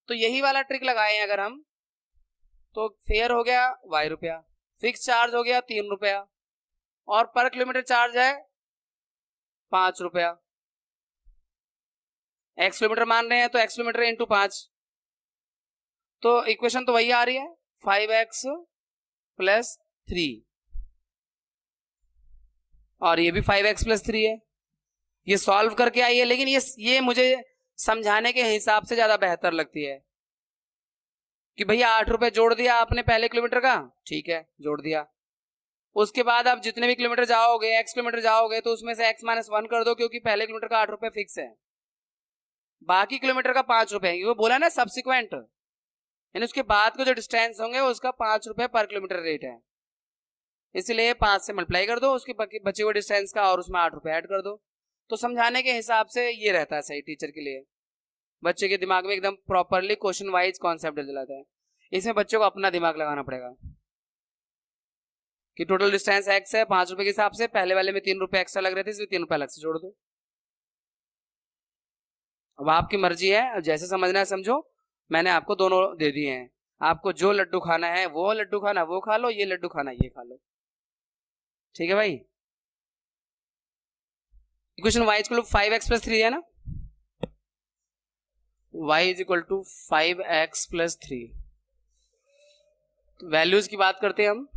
तो यही वाला ट्रिक लगाए हैं अगर हम, तो फेयर हो गया ₹y, फिक्स चार्ज हो गया ₹3 और पर किलोमीटर चार्ज है ₹5। x किलोमीटर मान रहे हैं तो x किलोमीटर इंटू 5, तो इक्वेशन तो वही आ रही है 5x प्लस 3, और ये भी 5x प्लस 3 है। ये सॉल्व करके आई है, लेकिन ये मुझे समझाने के हिसाब से ज्यादा बेहतर लगती है कि भैया ₹8 जोड़ दिया आपने पहले किलोमीटर का, ठीक है जोड़ दिया, उसके बाद आप जितने भी किलोमीटर जाओगे x किलोमीटर जाओगे तो उसमें से x-1 कर दो, क्योंकि पहले किलोमीटर का ₹8 फिक्स है, बाकी किलोमीटर का ₹5 है, वो बोला ना सब्सिक्वेंट, यानी उसके बाद के जो डिस्टेंस होंगे उसका ₹5 पर किलोमीटर रेट है, इसलिए 5 से मल्टीप्लाई कर दो उसके बचे हुए डिस्टेंस का और उसमें ₹8 ऐड कर दो। तो समझाने के हिसाब से ये रहता है सही टीचर के लिए, बच्चे के दिमाग में एकदम प्रॉपरली क्वेश्चन वाइज कॉन्सेप्ट डल जाता है। इसमें बच्चों को अपना दिमाग लगाना पड़ेगा कि टोटल डिस्टेंस x है, ₹5 के हिसाब से, पहले वाले में ₹3 एक्स्ट्रा लग रहे थे इसलिए ₹3 अलग से जोड़ दो। अब आपकी मर्जी है, जैसे समझना है समझो, मैंने आपको दोनों दे दिए हैं, आपको जो लड्डू खाना है वो लड्डू खाना वो खा लो, ये लड्डू खाना ये खा लो, ठीक है भाई। Equation y equal to 5x plus 3 है ना, y is equal to 5x plus 3। तो वैल्यूज की बात करते हैं हम,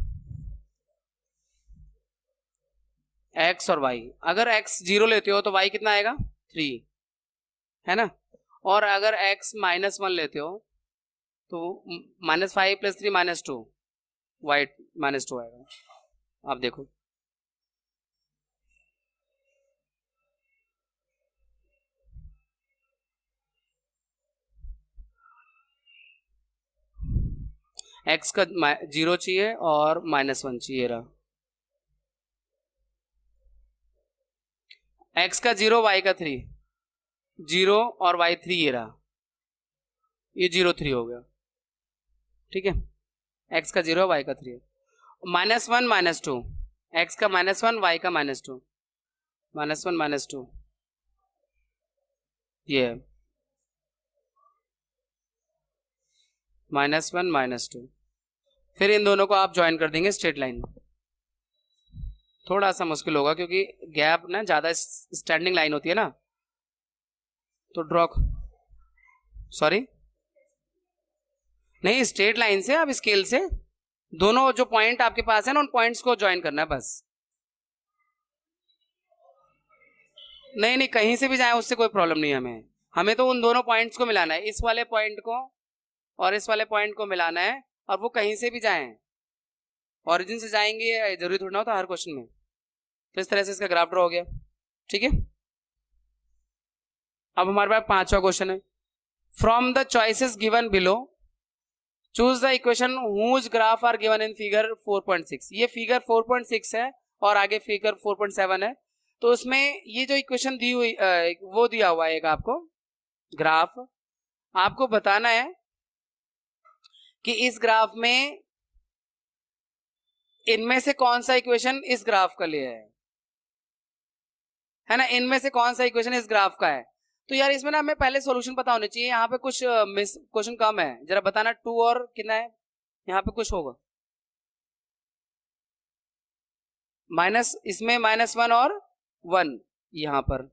x और y, अगर x 0 लेते हो तो y कितना आएगा 3 है ना, और अगर x -1 लेते हो तो -5 प्लस 3 -2, y -2 आएगा। आप देखो एक्स का 0 चाहिए और -1 चाहिए रहा, एक्स का 0 वाई का 3, 0 और वाई 3 ये रहा, ये 0 3 हो गया, ठीक है। एक्स का 0 वाई का 3, -1 -2, एक्स का -1 वाई का -2, -1 -2 ये है, -1 -2। फिर इन दोनों को आप ज्वाइन कर देंगे स्ट्रेट लाइन। थोड़ा सा मुश्किल होगा क्योंकि गैप ना ज़्यादा स्टैंडिंग लाइन होती है ना, तो ड्रॉ, सॉरी नहीं, स्ट्रेट लाइन से आप स्केल से दोनों जो पॉइंट आपके पास है ना, उन पॉइंट्स को ज्वाइन करना है बस। नहीं नहीं, कहीं से भी जाए उससे कोई प्रॉब्लम नहीं है, हमें हमें तो उन दोनों पॉइंट्स को मिलाना है, इस वाले पॉइंट को और इस वाले पॉइंट को मिलाना है, और वो कहीं से भी जाएं, ओरिजिन से जाएंगे जरूरी थोड़ा ना होता हर क्वेश्चन में। तो इस तरह से इसका ग्राफ ड्रॉ हो गया, ठीक है। अब हमारे पास 5वां क्वेश्चन है, from the choices given below choose the equation whose graph are given in figure 4.6। ये फिगर 4.6 है और आगे फिगर 4.7 है, तो उसमें ये जो इक्वेशन दी हुई वो दिया हुआ है एक आपको ग्राफ, आपको बताना है कि इस ग्राफ में इनमें से कौन सा इक्वेशन इस ग्राफ का लिए है ना, इनमें से कौन सा इक्वेशन इस ग्राफ का है। तो यार इसमें ना हमें पहले सॉल्यूशन पता होने चाहिए, यहाँ पे कुछ मिस क्वेश्चन कम है, जरा बताना 2 और कितना है, यहाँ पे कुछ होगा माइनस, इसमें -1 और 1, यहाँ पर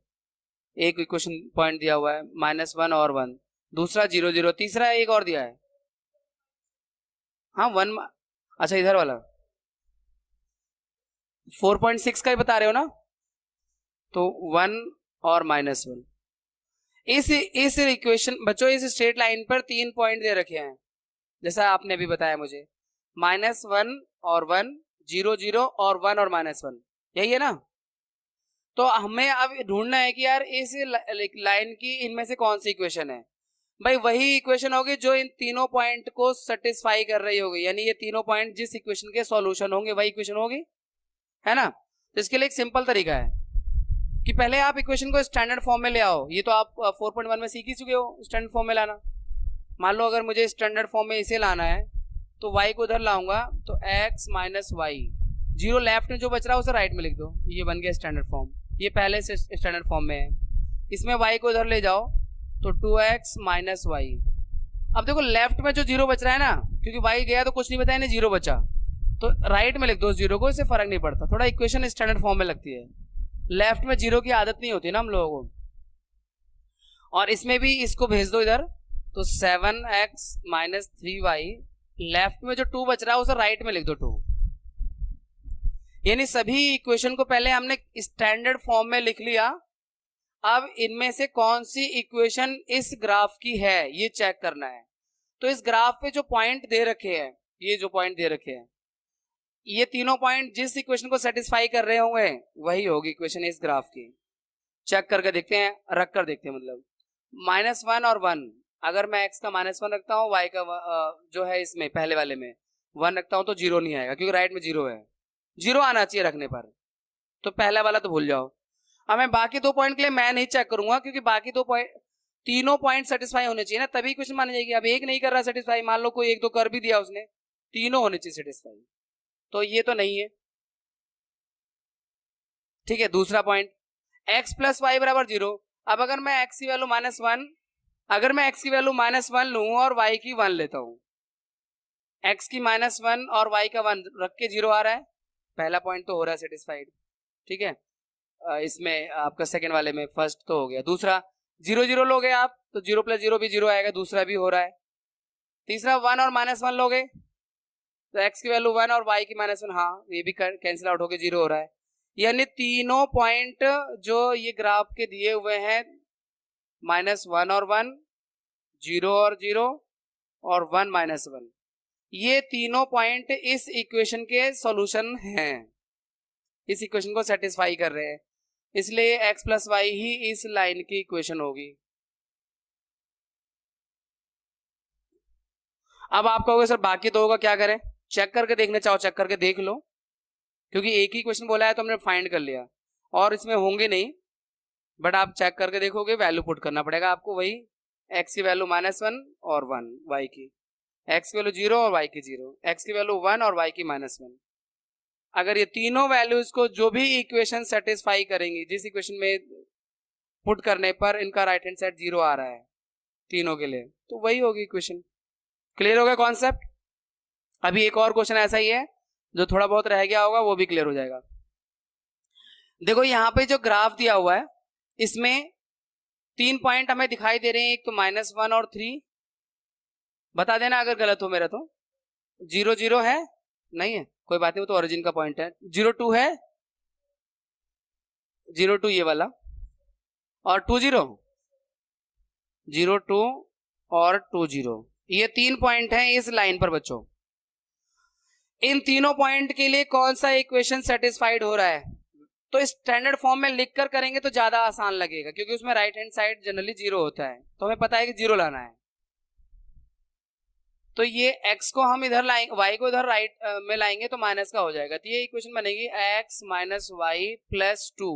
एक इक्वेशन पॉइंट दिया हुआ है -1 और 1, दूसरा 0 0, तीसरा एक और दिया है, हाँ 1, अच्छा इधर वाला 4.6 का ही बता रहे हो ना, तो 1 और -1। इस इक्वेशन बच्चों, इस स्ट्रेट लाइन पर 3 पॉइंट दे रखे हैं जैसा आपने अभी बताया मुझे, -1 और 1, 0 0 और 1 और -1, यही है ना। तो हमें अब ढूंढना है कि यार इस लाइन की इनमें से कौन सी इक्वेशन है। भाई वही इक्वेशन होगी जो इन तीनों पॉइंट को सेटिस्फाई कर रही होगी, यानी ये तीनों पॉइंट जिस इक्वेशन के सॉल्यूशन होंगे वही इक्वेशन होगी, है ना। तो इसके लिए एक सिंपल तरीका है कि पहले आप इक्वेशन को स्टैंडर्ड फॉर्म में ले आओ, ये तो आप 4.1 में सीख ही चुके हो स्टैंडर्ड फॉर्म में लाना। मान लो अगर मुझे स्टैंडर्ड फॉर्म में इसे लाना है तो y को उधर लाऊंगा, तो x - y, 0 लेफ्ट में जो बच रहा है उसे राइट में लिख दो, ये बन गया स्टैंडर्ड फॉर्म, ये पहले से स्टैंडर्ड फॉर्म में है। इसमें y को उधर ले जाओ तो 2x - y। अब देखो लेफ्ट में जो 0 बच रहा है ना, क्योंकि y गया तो कुछ नहीं बताया, नहीं 0 बचा, तो राइट में लिख दो 0 को, इससे फर्क नहीं पड़ता, थोड़ा इक्वेशन स्टैंडर्ड फॉर्म में लगती है। लेफ्ट में 0 की आदत नहीं होती ना हम लोगों को। और इसमें भी इसको भेज दो इधर, तो 7x - 3y, लेफ्ट में जो 2 बच रहा है उसे राइट में लिख दो 2। यानी सभी इक्वेशन को पहले हमने स्टैंडर्ड फॉर्म में लिख लिया, अब इनमें से कौन सी इक्वेशन इस ग्राफ की है ये चेक करना है। तो इस ग्राफ पे जो पॉइंट दे रखे हैं, ये जो पॉइंट दे रखे हैं, ये तीनों पॉइंट जिस इक्वेशन को सेटिस्फाई कर रहे होंगे वही होगी इक्वेशन इस ग्राफ की। चेक करके देखते हैं, रख कर देखते हैं, मतलब -1 और 1, अगर मैं x का -1 रखता हूँ, y का जो है इसमें पहले वाले में 1 रखता हूँ, तो 0 नहीं आएगा क्योंकि राइट में 0 है, 0 आना चाहिए रखने पर, तो पहला वाला तो भूल जाओ। अब मैं बाकी 2 पॉइंट के लिए मैं नहीं चेक करूंगा, क्योंकि बाकी 2 पॉइंट, तीनों पॉइंट सेटिस्फाई होने चाहिए ना, तभी क्वेश्चन मानी जाएगी। अब एक नहीं कर रहा सेटिस्फाई, मान लो कोई 1 2 कर भी दिया उसने, तीनों होने चाहिए सेटिस्फाई, तो ये तो नहीं है, ठीक है। दूसरा पॉइंट x + y = 0। अब अगर मैं x की वैल्यू -1, अगर मैं x की वैल्यू -1 लूं और y की 1 लेता हूं, x की -1 और y का 1 रख के 0 आ रहा है, पहला पॉइंट तो हो रहा है सेटिस्फाइड, ठीक है। इसमें आपका सेकंड वाले में फर्स्ट तो हो गया। दूसरा 0 0 लोगे आप तो 0 + 0 भी 0 आएगा, दूसरा भी हो रहा है। तीसरा 1 और -1 लोगे तो x की वैल्यू 1 और y की -1, हाँ ये भी कैंसिल आउट होके 0 हो रहा है। यानी तीनों पॉइंट जो ये ग्राफ के दिए हुए हैं, -1 और 1, 0 और 0 और 1 -1, ये तीनों पॉइंट इस इक्वेशन के सॉल्यूशन हैं, इस इक्वेशन को सेटिस्फाई कर रहे हैं, इसलिए x + y ही इस लाइन की इक्वेशन होगी। अब आप कहोगे सर बाकी दो का क्या करें, चेक करके देखने चाहो चेक करके देख लो, क्योंकि एक ही क्वेश्चन बोला है तो हमने फाइंड कर लिया और इसमें होंगे नहीं, बट आप चेक करके देखोगे, वैल्यू पुट करना पड़ेगा आपको वही, x की वैल्यू -1 और 1, y की, x की वैल्यू 0 और y की 0, x की वैल्यू 1 और y की -1। अगर ये तीनों वैल्यूज को जो भी इक्वेशन सेटिस्फाई करेंगी, जिस इक्वेशन में पुट करने पर इनका राइट हैंड साइड 0 आ रहा है तीनों के लिए, तो वही होगी इक्वेशन। क्लियर हो गया कॉन्सेप्ट? अभी एक और क्वेश्चन ऐसा ही है जो थोड़ा बहुत रह गया होगा, वो भी क्लियर हो जाएगा। देखो यहाँ पे जो ग्राफ दिया हुआ है इसमें 3 पॉइंट हमें दिखाई दे रहे हैं, एक तो -1 और 3, बता देना अगर गलत हो मेरा तो। 0 0 है, नहीं है कोई बात नहीं, वो तो ओरिजिन का पॉइंट है। 0 2 है, 0 2 ये वाला, और 2 0 0 2 और 2 0, ये 3 पॉइंट हैं इस लाइन पर बच्चों। इन तीनों पॉइंट के लिए कौन सा इक्वेशन सेटिस्फाइड हो रहा है, तो स्टैंडर्ड फॉर्म में लिखकर करेंगे तो ज्यादा आसान लगेगा, क्योंकि उसमें राइट हैंड साइड जनरली 0 होता है, तो हमें पता है कि 0 लाना है। तो ये x को हम इधर लाएंगे, y को इधर राइट में लाएंगे तो माइनस का हो जाएगा, तो ये इक्वेशन बनेगी x - y + 2।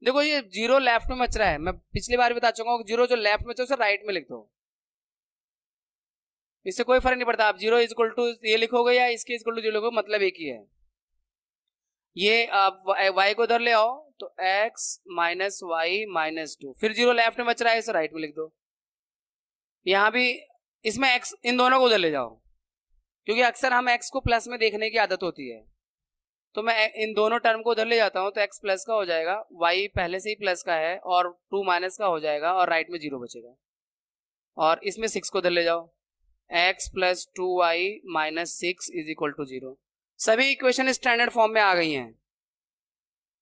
देखो ये 0 लेफ्ट में मच रहा है, मैं पिछली बार बता चुका हूँ, 0 जो लेफ्ट में उसे राइट में लिख दो, इससे कोई फर्क नहीं पड़ता, आप 0 = ये लिखोगे या इसके = 0 लिखोगे, मतलब एक ही है। ये आप y को इधर ले आओ तो x - y - 2, फिर 0 लेफ्ट में बच रहा है, इसे राइट में लिख दो। यहाँ भी इसमें x, इन दोनों को उधर ले जाओ, क्योंकि अक्सर हम x को प्लस में देखने की आदत होती है, तो मैं इन दोनों टर्म को उधर ले जाता हूँ, तो x प्लस का हो जाएगा, y पहले से ही प्लस का है, और 2 माइनस का हो जाएगा, और राइट में 0 बचेगा। और इसमें 6 को उधर ले जाओ, x + 2y - 6 = 0। सभी इक्वेशन स्टैंडर्ड फॉर्म में आ गई हैं।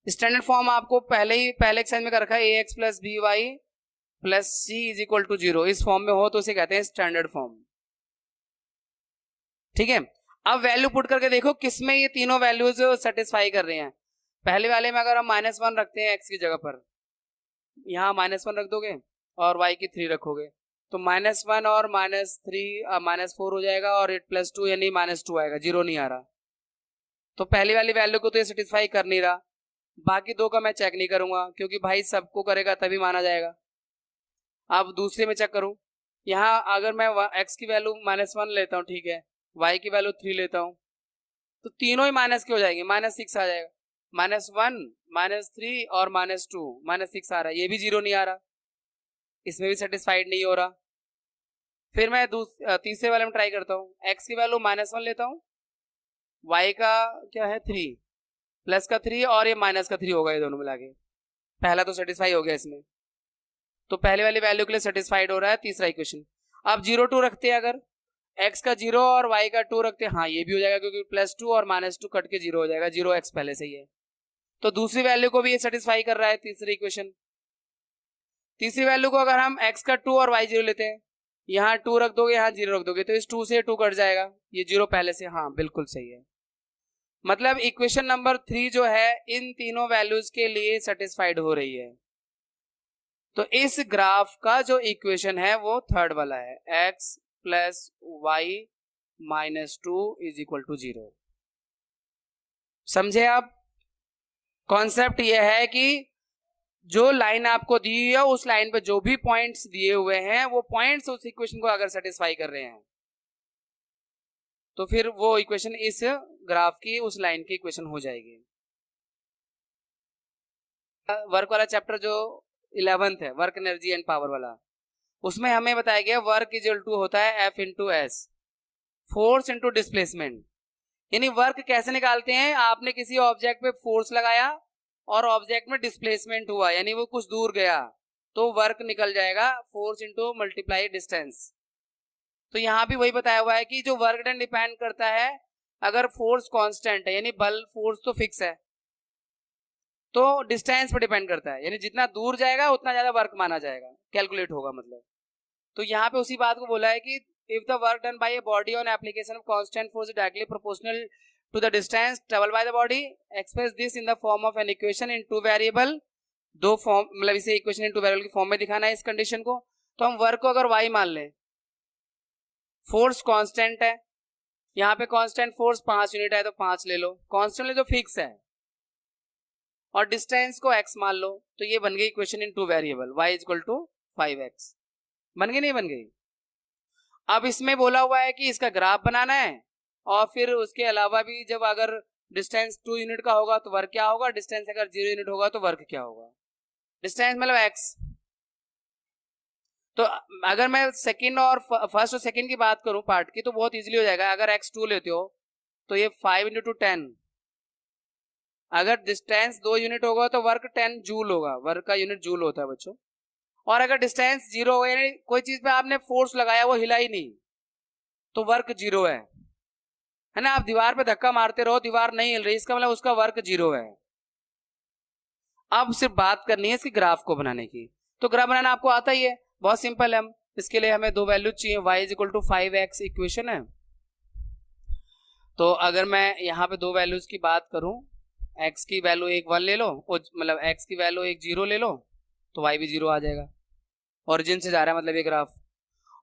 स्टैंडर्ड फॉर्म आपको पहले एक्सरसाइज में कर रखा है, ax + by + c = 0, इस फॉर्म में हो तो इसे कहते हैं स्टैंडर्ड फॉर्म। ठीक है, अब वैल्यू पुट करके देखो किसमें ये तीनों वैल्यूज सेटिस्फाई कर रहे हैं। पहले वाले में अगर हम -1 रखते हैं x की जगह पर, यहाँ -1 रख दोगे और y की 3 रखोगे, तो -1 और -3 -4 हो जाएगा, और 8 + 2 यानी -2 आएगा, 0 नहीं आ रहा, तो पहली वाली वैल्यू को तो ये सेटिस्फाई कर नहीं रहा। बाकी दो का मैं चेक नहीं करूंगा, क्योंकि भाई सबको करेगा तभी माना जाएगा। अब दूसरे में चेक करूं, यहाँ अगर मैं x की वैल्यू -1 लेता हूँ, ठीक है, y की वैल्यू 3 लेता हूँ, तो तीनों ही माइनस के हो जाएंगे, -6 आ जाएगा, -1 -3 और -2, -6 आ रहा है, ये भी 0 नहीं आ रहा, इसमें भी सेटिस्फाइड नहीं हो रहा। फिर मैं तीसरे वाले में ट्राई करता हूँ, x की वैल्यू -1 लेता हूँ, y का क्या है 3, प्लस का 3 और ये माइनस का 3 होगा, ये दोनों मिला के पहला तो सेटिस्फाई हो गया इसमें, तो पहले वाली वैल्यू के लिए सेटिस्फाइड हो रहा है तीसरा इक्वेशन। अब 0 2 रखते हैं, अगर x का 0 और y का 2 रखते हैं, हाँ ये भी हो जाएगा, क्योंकि +2 और -2 कट के 0 हो जाएगा, 0 x पहले से ही है, तो दूसरी वैल्यू को भी ये सेटिस्फाई कर रहा है तीसरी इक्वेशन। तीसरी वैल्यू को अगर हम x का 2 और y 0 लेते हैं, यहाँ 2 रख दोगे, यहाँ 0 रख दोगे, तो इस 2 से 2 कट जाएगा, ये 0 पहले से, हाँ बिल्कुल सही है। मतलब इक्वेशन नंबर 3 जो है इन तीनों वैल्यूज के लिए सेटिस्फाइड हो रही है। तो इस ग्राफ का जो इक्वेशन है वो थर्ड वाला है, x + y - 2 = 0। समझे आप? कॉन्सेप्ट ये है कि जो लाइन आपको दी हुई है, उस लाइन पे जो भी पॉइंट्स दिए हुए हैं, वो पॉइंट्स उस इक्वेशन को अगर सेटिस्फाई कर रहे हैं, तो फिर वो इक्वेशन इस ग्राफ की उस लाइन की इक्वेशन हो जाएगी। वर्क वाला चैप्टर जो 11th है, वर्क एनर्जी एंड पावर वाला, उसमें हमें बताया गया वर्क = होता है F × S, फोर्स × डिस्प्लेसमेंट। यानी वर्क कैसे निकालते हैं, आपने किसी ऑब्जेक्ट पे फोर्स लगाया और ऑब्जेक्ट में डिस्प्लेसमेंट हुआ, यानी वो कुछ दूर गया, तो वर्क निकल जाएगा, फोर्स × मल्टीप्लाई डिस्टेंस। तो यहाँ भी वही बताया हुआ है कि जो वर्क डन डिपेंड करता है, अगर फोर्स कांस्टेंट है, यानी बल फोर्स तो फिक्स है, तो डिस्टेंस पर डिपेंड करता है, यानी जितना दूर जाएगा उतना ज्यादा वर्क माना जाएगा, कैलकुलेट होगा मतलब। तो यहाँ पे उसी बात को बोला है कि if the work done by a body on application of constant force directly proportional to the distance travel by the body, express this in the form of an equation in 2 variable, दो form, मतलब इसे equation in 2 variable की form में दिखाना है इस condition को। तो हम वर्क को अगर y मान लें, फोर्स कांस्टेंट है, यहाँ पे कांस्टेंट फोर्स 5 यूनिट है तो 5 ले लो, कांस्टेंट ले जो फिक्स है, और डिस्टेंस को x मान लो, तो ये बन गई equation in two variable y equal to 5x। बन गई नहीं बन गई? अब इसमें बोला हुआ है कि इसका ग्राफ बनाना है, और फिर उसके अलावा भी जब अगर डिस्टेंस 2 यूनिट का होगा तो वर्क क्या होगा, डिस्टेंस अगर 0 यूनिट होगा तो वर्क क्या होगा, डिस्टेंस मतलब x। तो अगर मैं सेकंड और फर्स्ट और सेकंड की बात करूं पार्ट की, तो बहुत इजीली हो जाएगा। अगर x 2 लेते हो तो ये 5 इंटू 10, अगर डिस्टेंस 2 यूनिट होगा तो वर्क 10 जूल होगा, वर्क का यूनिट जूल होता है बच्चों। और अगर डिस्टेंस 0 हो यानी कोई चीज पे आपने फोर्स लगाया वो हिला ही नहीं, तो वर्क 0 है ना। आप दीवार पे धक्का मारते रहो, दीवार नहीं हिल रही, इसका मतलब उसका वर्क 0 है। अब सिर्फ बात करनी है इसकी ग्राफ को बनाने की। तो ग्राफ बनाना आपको आता ही है, बहुत सिंपल है। हम इसके लिए हमें दो वैल्यू चाहिए, y is equal to 5x equation है। तो अगर मैं यहाँ पे दो वैल्यूज की बात करूं, x की वैल्यू एक 1 ले लो, मतलब x की वैल्यू एक 0 ले लो, तो y भी 0 आ जाएगा, ओरिजिन से जा रहा है मतलब ये ग्राफ।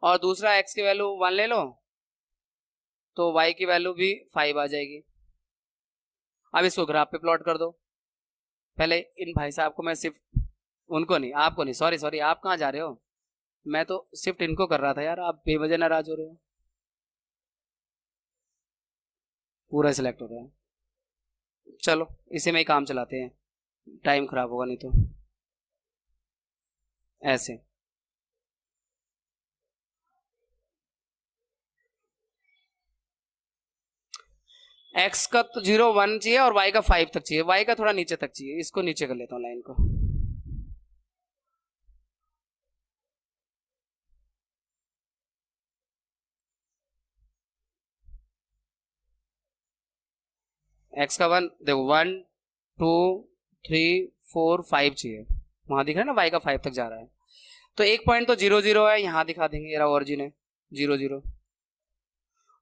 और दूसरा x की वैल्यू 1 ले लो, तो y की वैल्यू भी 5 आ जाएगी। अब इसको ग्राफ पे प्लॉट कर दो। पहले इन भाई साहब को मैं सिर्फ, उनको नहीं, आपको नहीं, सॉरी सॉरी, आप कहाँ जा रहे हो, मैं तो सिर्फ इनको कर रहा था यार, आप बेवजह नाराज हो रहे हो। पूरा सिलेक्ट हो रहा है, चलो इसी में ही काम चलाते हैं, टाइम खराब होगा नहीं तो। ऐसे x का तो 0 1 चाहिए और y का 5 तक चाहिए, y का थोड़ा नीचे तक चाहिए, इसको नीचे कर लेता हूँ लाइन को। x का 1 देखो, 1 2 3 4 5 चाहिए, वहां दिख रहा है ना y का 5 तक जा रहा है। तो एक पॉइंट तो 0 0 है, यहां दिखा देंगे, ये ओरिजिन है 0 0।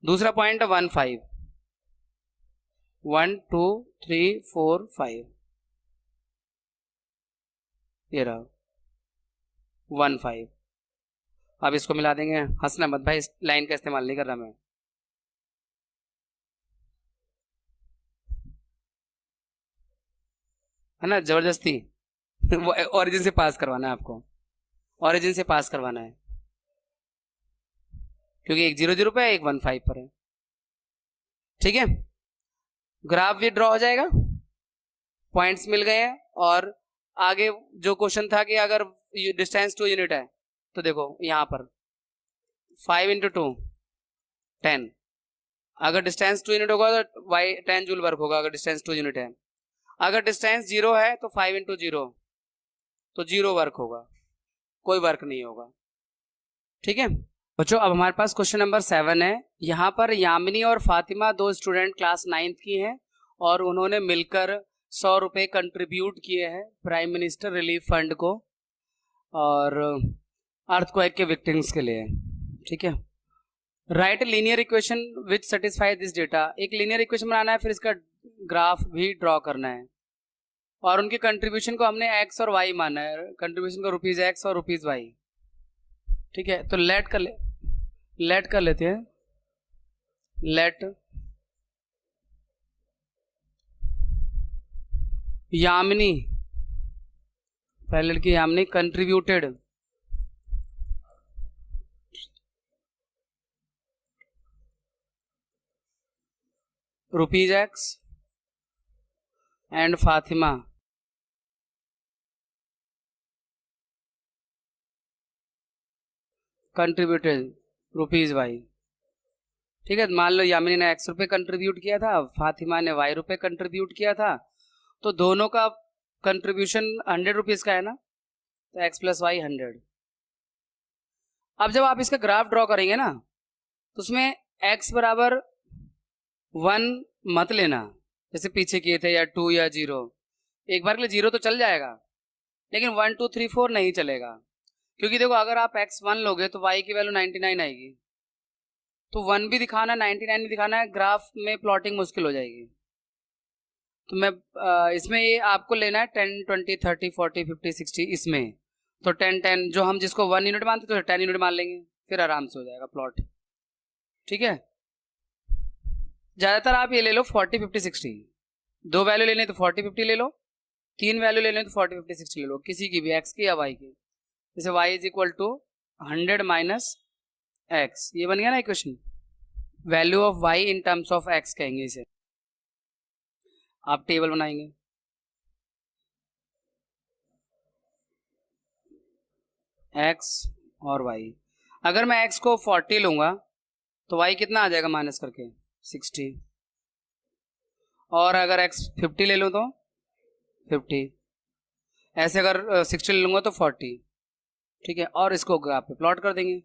दूसरा पॉइंट है 1 5, 1 2 3 4 5, ये रहा 1 5। अब इसको मिला देंगे, हंसना मत भाई, इस लाइन का इस्तेमाल नहीं कर रहा मैं। है ना, जबरदस्ती वो ओरिजिन से पास करवाना है आपको, ओरिजिन से पास करवाना है, क्योंकि एक 0 0 पे है, एक 1 5 पर है। ठीक है, ग्राफ भी ड्रॉ हो जाएगा, पॉइंट्स मिल गए हैं। और आगे जो क्वेश्चन था कि अगर डिस्टेंस 2 यूनिट है, तो देखो यहाँ पर 5 इंटू 2 10, अगर डिस्टेंस 2 यूनिट होगा तो y 10 जूल वर्क होगा, अगर डिस्टेंस 2 यूनिट है। अगर डिस्टेंस 0 है तो 5 इंटू 0, तो 0 वर्क होगा, कोई वर्क नहीं होगा। ठीक है बच्चों, अब हमारे पास क्वेश्चन नंबर 7 है। यहाँ पर यामिनी और फातिमा दो स्टूडेंट क्लास 9th की हैं, और उन्होंने मिलकर 100 रुपये कंट्रीब्यूट किए हैं प्राइम मिनिस्टर रिलीफ फंड को, और अर्थक्वेक के विक्टिम्स के लिए। ठीक है, right linear equation which satisfy this data, एक लीनियर इक्वेशन बनाना है, फिर इसका ग्राफ भी ड्रॉ करना है, और उनके कंट्रीब्यूशन को हमने x और y माना है, कंट्रीब्यूशन को ₹x और ₹y। ठीक है, तो लेट कर लेते हैं, लेट यामिनी, पहले लड़की Yamini contributed ₹x and Fatima contributed ₹y। ठीक है, मान लो यामिनी ने x रुपये कंट्रीब्यूट किया था, फातिमा ने y रुपये कंट्रीब्यूट किया था, तो दोनों का कंट्रीब्यूशन 100 रुपीज़ का है ना, तो x प्लस वाई 100। अब जब आप इसका ग्राफ ड्रॉ करेंगे ना, तो उसमें x बराबर 1 मत लेना, जैसे पीछे किए थे, या 2 या 0। एक बार के लिए 0 तो चल जाएगा, लेकिन 1 2 3 4 नहीं चलेगा, क्योंकि देखो अगर आप x1 लोगे तो y की वैल्यू 99 आएगी, तो 1 भी दिखाना 99 भी दिखाना है, ग्राफ में प्लॉटिंग मुश्किल हो जाएगी। तो मैं इसमें ये आपको लेना है 10 20 30 40 50 60, इसमें तो 10 10 जो हम जिसको 1 यूनिट मानते तो 10 यूनिट मान लेंगे, फिर आराम से हो जाएगा प्लॉट। ठीक है, ज्यादातर आप ये ले लो 40 50 60, 2 वैल्यू लेने तो 40 50 ले लो, 3 वैल्यू लेने तो 40 50 60 ले लो, किसी की भी, एक्स की या वाई की। जैसे y is equal to 100 minus x, ये बन गया ना equation. Value of y in terms of x कहेंगे इसे। आप टेबल बनाएंगे, x और y। अगर मैं x को 40 लूंगा तो y कितना आ जाएगा माइनस करके 60, और अगर x 50 ले लूँ तो 50, ऐसे अगर 60 ले लूंगा तो 40। ठीक है, और इसको ग्राफ पे प्लॉट कर देंगे।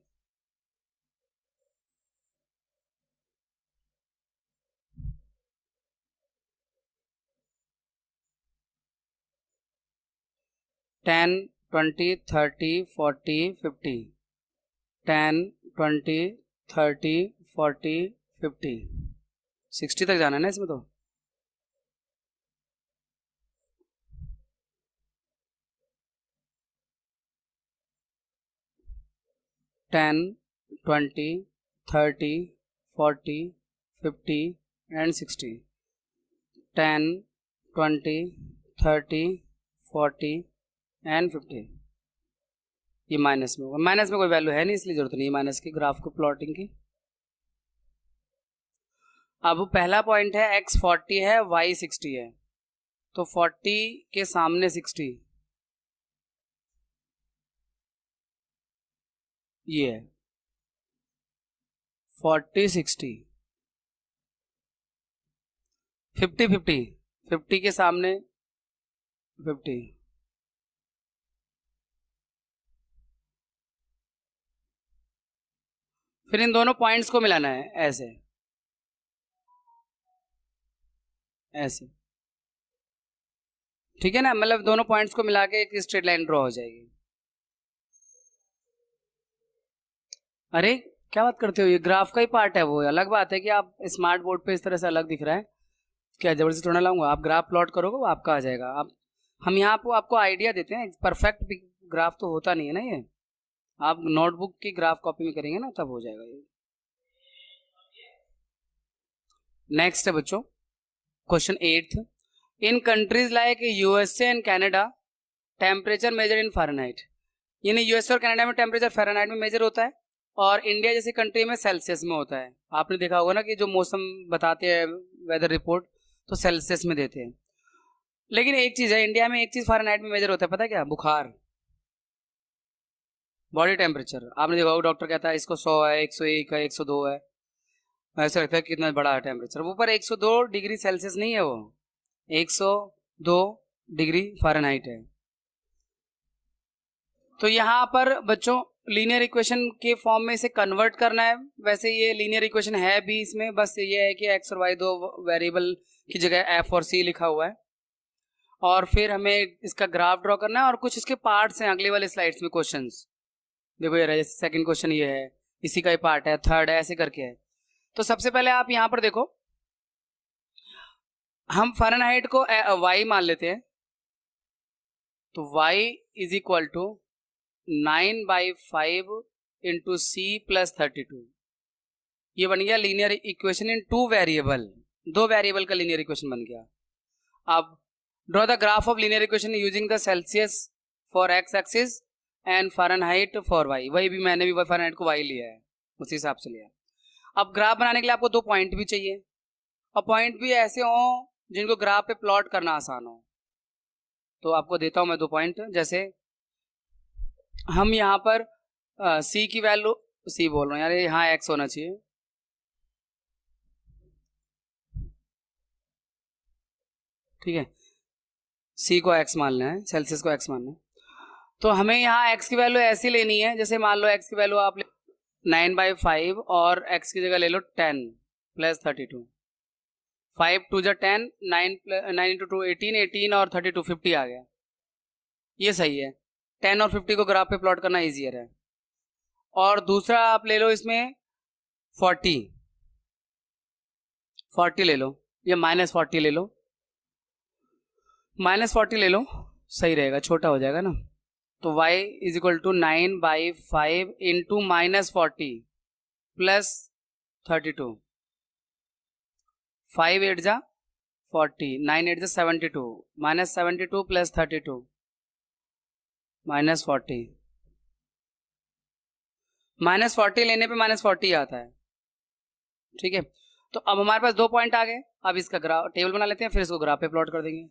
टेन 20 30 40 50, 10 20 30 40 50, 60 तक जाना है ना इसमें तो। Ten 20 30 40 50 and 60, 10 20 30 40 and 50। ये माइनस में होगा, माइनस में कोई वैल्यू है नहीं इसलिए जरूरत नहीं है माइनस की ग्राफ को प्लॉटिंग की। अब पहला पॉइंट है x 40 है y 60 है, तो 40 के सामने 60 ये है, 40 60 50 50, 50 के सामने 50, फिर इन दोनों पॉइंट्स को मिलाना है ऐसे ऐसे, ठीक है ना, मतलब दोनों पॉइंट्स को मिला के एक स्ट्रेट लाइन ड्रॉ हो जाएगी। अरे क्या बात करते हो, ये ग्राफ का ही पार्ट है, वो अलग बात है कि आप स्मार्ट बोर्ड पे इस तरह से अलग दिख रहा है, क्या जबरदस्ती थोड़ा लाऊंगा, आप ग्राफ प्लॉट करोगे वो आपका आ जाएगा। आप हम यहाँ पे आपको आइडिया देते हैं, परफेक्ट ग्राफ तो होता नहीं है ना ये, आप नोटबुक की ग्राफ कॉपी में करेंगे ना तब हो जाएगा ये। नेक्स्ट है बच्चों question 8th, in countries like USA and Canada temperature measure in Fahrenheit, यानी यूएसए और कनाडा में टेम्परेचर फ़ारेनहाइट में मेजर होता है और इंडिया जैसी कंट्री में सेल्सियस में होता है। आपने देखा होगा ना कि जो मौसम बताते हैं वेदर रिपोर्ट तो सेल्सियस में देते हैं, लेकिन एक चीज़ है, इंडिया में एक चीज़ फ़ारेनहाइट में मेजर होता है, पता है क्या, बुखार, बॉडी टेम्परेचर। आपने देखा होगा डॉक्टर कहता है इसको 100 है, 101 है, 102 है, ऐसा लगता है कितना बड़ा है टेम्परेचर, वो पर 102 डिग्री सेल्सियस नहीं है, वो 102 डिग्री फ़ारेनहाइट है। तो यहाँ पर बच्चों लीनियर इक्वेशन के फॉर्म में इसे कन्वर्ट करना है, वैसे ये लीनियर इक्वेशन है भी इसमें, बस ये है कि एक्स और वाई दो वेरिएबल की जगह एफ और सी लिखा हुआ है, और फिर हमें इसका ग्राफ ड्रॉ करना है और कुछ इसके पार्ट्स हैं अगले वाले स्लाइड्स में क्वेश्चंस। देखो ये जैसे सेकंड क्वेश्चन ये है, इसी का ही पार्ट है, थर्ड है, ऐसे करके है। तो सबसे पहले आप यहाँ पर देखो, हम फ़ारेनहाइट को वाई मान लेते हैं, तो y is equal to 9/5 into C plus 32, ये बन गया linear equation in 2 variable, 2 variable का लीनियर इक्वेशन बन गया। अब draw the graph of linear equation using the Celsius for x axis and Fahrenheit for y, वही भी मैंने भी फ़ारेनहाइट को वाई लिया है, उसी हिसाब से लिया है। अब ग्राफ बनाने के लिए आपको 2 पॉइंट भी चाहिए, और पॉइंट भी ऐसे हों जिनको ग्राफ पे प्लॉट करना आसान हो। तो आपको देता हूं मैं 2 पॉइंट, जैसे हम यहाँ पर सी की वैल्यू, सी बोल रहा हूँ यार, यहाँ एक्स होना चाहिए, ठीक है, सी को एक्स मानना है, सेल्सियस को एक्स मानना है। तो हमें यहाँ एक्स की वैल्यू ऐसी लेनी है, जैसे मान लो एक्स की वैल्यू आप 9/5 और एक्स की जगह ले लो 10 प्लस 32, 5 2 जा 10, 9 इंटू 2 18, 18 और 32 50 आ गया, ये सही है। 10 और 50 को ग्राफ पे प्लॉट करना ईजियर है। और दूसरा आप ले लो इसमें 40 ले लो, या -40 ले लो, -40 ले लो, सही रहेगा, छोटा हो जाएगा ना। तो y is equal to 9/5 into -40 plus 32, 5 8 जा 40, 9 8 जा 72, माइनस 72 प्लस 32 माइनस 40, माइनस 40 लेने पे माइनस 40 आता है। ठीक है, तो अब हमारे पास 2 पॉइंट आ गए। अब इसका ग्राफ टेबल बना लेते हैं, फिर इसको ग्राफ पे प्लॉट कर देंगे।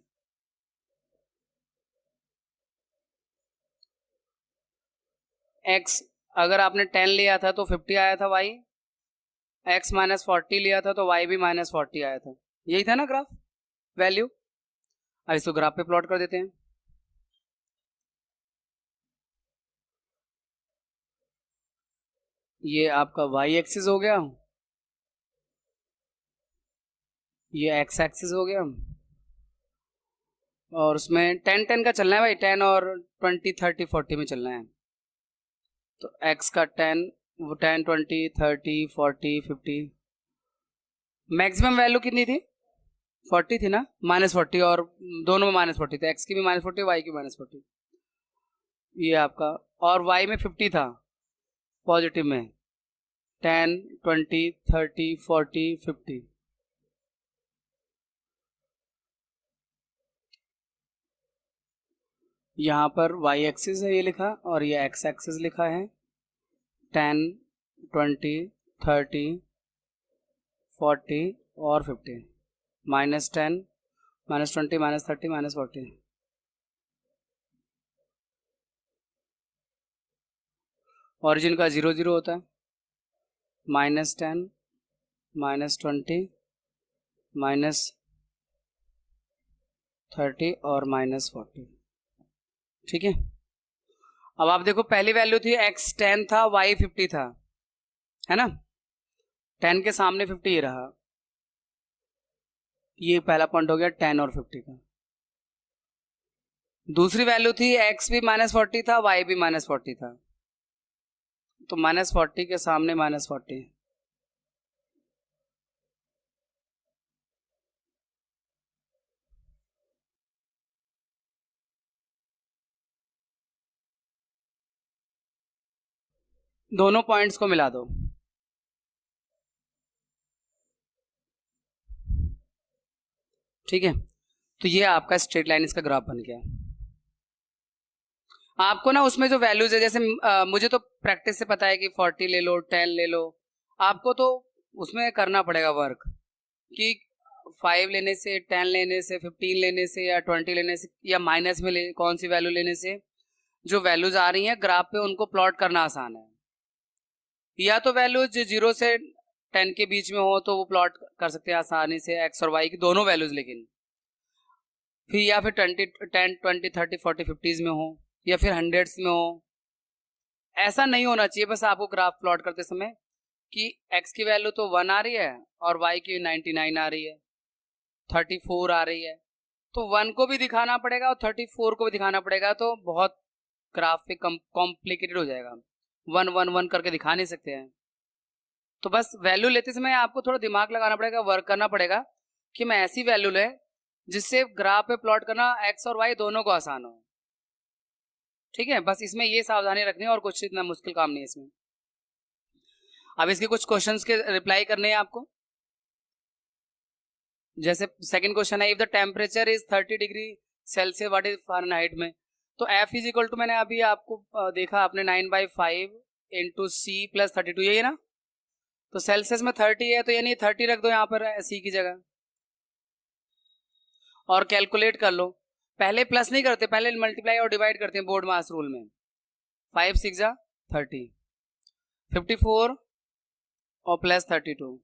x अगर आपने 10 लिया था तो 50 आया था y, x माइनस 40 लिया था तो y भी माइनस 40 आया था। यही था ना ग्राफ वैल्यू। अब इसको ग्राफ पे प्लॉट कर देते हैं। ये आपका y एक्सिस हो गया, ये x एक्सिस हो गया, और उसमें 10 10 का चलना है भाई, 10 और 20 30 40 में चलना है। तो x का 10 10 20 30 40 50, मैक्सिमम वैल्यू कितनी थी? 40 थी ना, माइनस 40, और दोनों में माइनस 40 था, x की भी माइनस 40 y की माइनस 40, ये आपका, और y में 50 था पॉजिटिव में, 10 20 30 40 50। यहाँ पर y एक्सिस है ये लिखा, और ये x एक्सिस लिखा है, 10 20 30 40 और 50, minus 10 minus 20 minus 30 minus 40। Origin का 0 0 होता है, माइनस 10 माइनस 20 माइनस 30 और माइनस 40। ठीक है, अब आप देखो पहली वैल्यू थी x 10 था y 50 था, है ना, 10 के सामने 50 ही रहा, ये पहला पॉइंट हो गया 10 और 50 का। दूसरी वैल्यू थी x भी माइनस 40 था y भी माइनस 40 था, तो माइनस 40 के सामने माइनस 40, दोनों पॉइंट्स को मिला दो। ठीक है, तो ये आपका स्ट्रेट लाइन इसका ग्राफ बन गया। आपको ना उसमें जो वैल्यूज है, जैसे मुझे तो प्रैक्टिस से पता है कि 40 ले लो 10 ले लो, आपको तो उसमें करना पड़ेगा वर्क कि 5 लेने से 10 लेने से 15 लेने से या 20 लेने से या माइनस में कौन सी वैल्यू लेने से जो वैल्यूज आ रही हैं ग्राफ पे उनको प्लॉट करना आसान है। या तो वैल्यूज 0 से 10 के बीच में हो तो वो प्लॉट कर सकते हैं आसानी से x और y की दोनों वैल्यूज, लेकिन फिर या फिर 10 20 30 40 50 में हो या फिर हंड्रेड्स में हो, ऐसा नहीं होना चाहिए। बस आपको ग्राफ प्लॉट करते समय कि x की वैल्यू तो 1 आ रही है और y की 99 आ रही है, 34 आ रही है, तो 1 को भी दिखाना पड़ेगा और 34 को भी दिखाना पड़ेगा, तो बहुत ग्राफ पे कॉम्प्लिकेटेड हो जाएगा, 1 1 1 करके दिखा नहीं सकते हैं। तो बस वैल्यू लेते समय आपको थोड़ा दिमाग लगाना पड़ेगा, वर्क करना पड़ेगा कि मैं ऐसी वैल्यू ले जिससे ग्राफ पे प्लॉट करना x और y दोनों को आसान हो। ठीक है, बस इसमें ये सावधानी रखनी है और कुछ इतना मुश्किल काम नहीं है इसमें। अब इसके कुछ क्वेश्चंस के रिप्लाई करने हैं आपको। जैसे सेकंड क्वेश्चन है, if the temperature is 30 degree Celsius what is Fahrenheit में, तो F इज इक्वल टू, मैंने अभी आपको देखा आपने 9/5 इंटू सी प्लस 32, यही है ना, तो सेल्सियस में 30 है तो यानी 30 रख दो यहाँ पर सी की जगह और कैलकुलेट कर लो। पहले प्लस नहीं करते, पहले मल्टीप्लाई और डिवाइड करते हैं बोर्ड मास रूल में। 5 6 जा 30, 54 और प्लस 32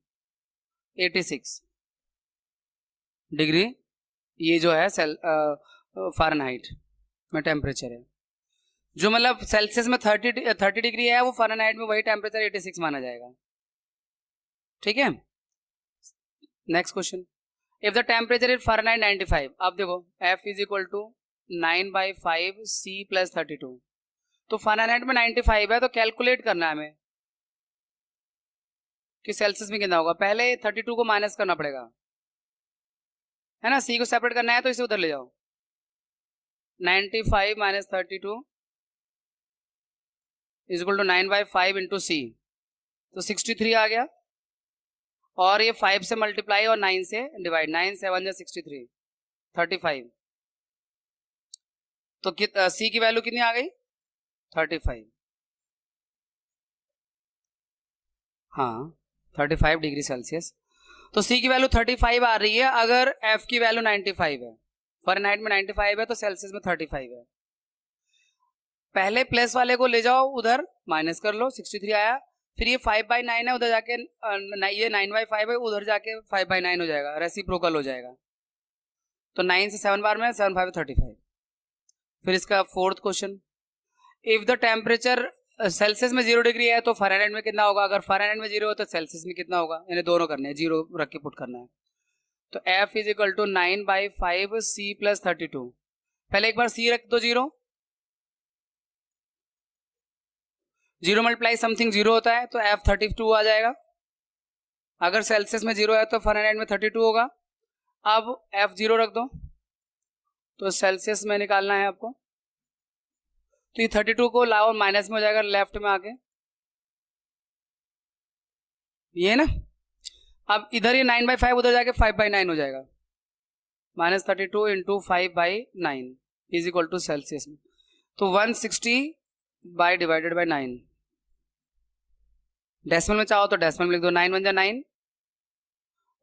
86 डिग्री, ये जो है फ़ारेनहाइट में टेम्परेचर है। जो मतलब सेल्सियस में 30 डिग्री है वो फ़ारेनहाइट में वही टेम्परेचर 86 माना जाएगा। ठीक है, next question, if the temperature is Fahrenheit 95, अब देखो F is equal to 9/5 C plus 32, तो फ़ारेनहाइट में 95 है तो कैलकुलेट करना है हमें कि सेल्सियस में कितना होगा। पहले 32 को माइनस करना पड़ेगा, है ना, C को सेपरेट करना है तो इसे उधर ले जाओ, 95 minus 32 is equal to 9/5 into C, तो 63 आ गया, और ये 5 से मल्टीप्लाई और 9 से डिवाइड, 9 7 63, 35। तो सी की वैल्यू कितनी आ गई? 35। हाँ 35 डिग्री सेल्सियस। तो सी की वैल्यू 35 आ रही है अगर एफ की वैल्यू 95 है। फ़ारेनहाइट में 95 है तो सेल्सियस में 35 है। पहले प्लस वाले को ले जाओ उधर, माइनस कर लो, 63 आया। फिर ये 5/9 है, उधर जाके ये 9/5 है, उधर जाके 5/9 हो जाएगा, रेसिप्रोकल हो जाएगा। तो 9 से 7 बार में 7 5 35। फिर इसका fourth question, if the temperature Celsius में 0 डिग्री है तो फ़ारेनहाइट में कितना होगा? अगर फ़ारेनहाइट में 0 हो तो सेल्सियस में कितना होगा? इन्हें दोनों करने हैं, 0 रख के पुट करना है। तो F is equal to 9/5 C plus 32। पहले एक बार C रख दो, 0 0 मल्टीप्लाई समथिंग 0 होता है, तो F 32 आ जाएगा। अगर सेल्सियस में 0 है तो फ़ारेनहाइट में 32 होगा। अब F 0 रख दो, तो सेल्सियस में निकालना है आपको। तो ये 32 को लाओ, माइनस में हो जाएगा लेफ्ट में आके, ये ना। अब इधर ये 9/5, उधर जाके 5/9 हो जाएगा। -32 into 5/9 is equal to Celsius में, तो 160 बाई डिवाइडेड बाई 9। डेसिमल में चाहो तो डेसिमल में लिख दो, 9 1 9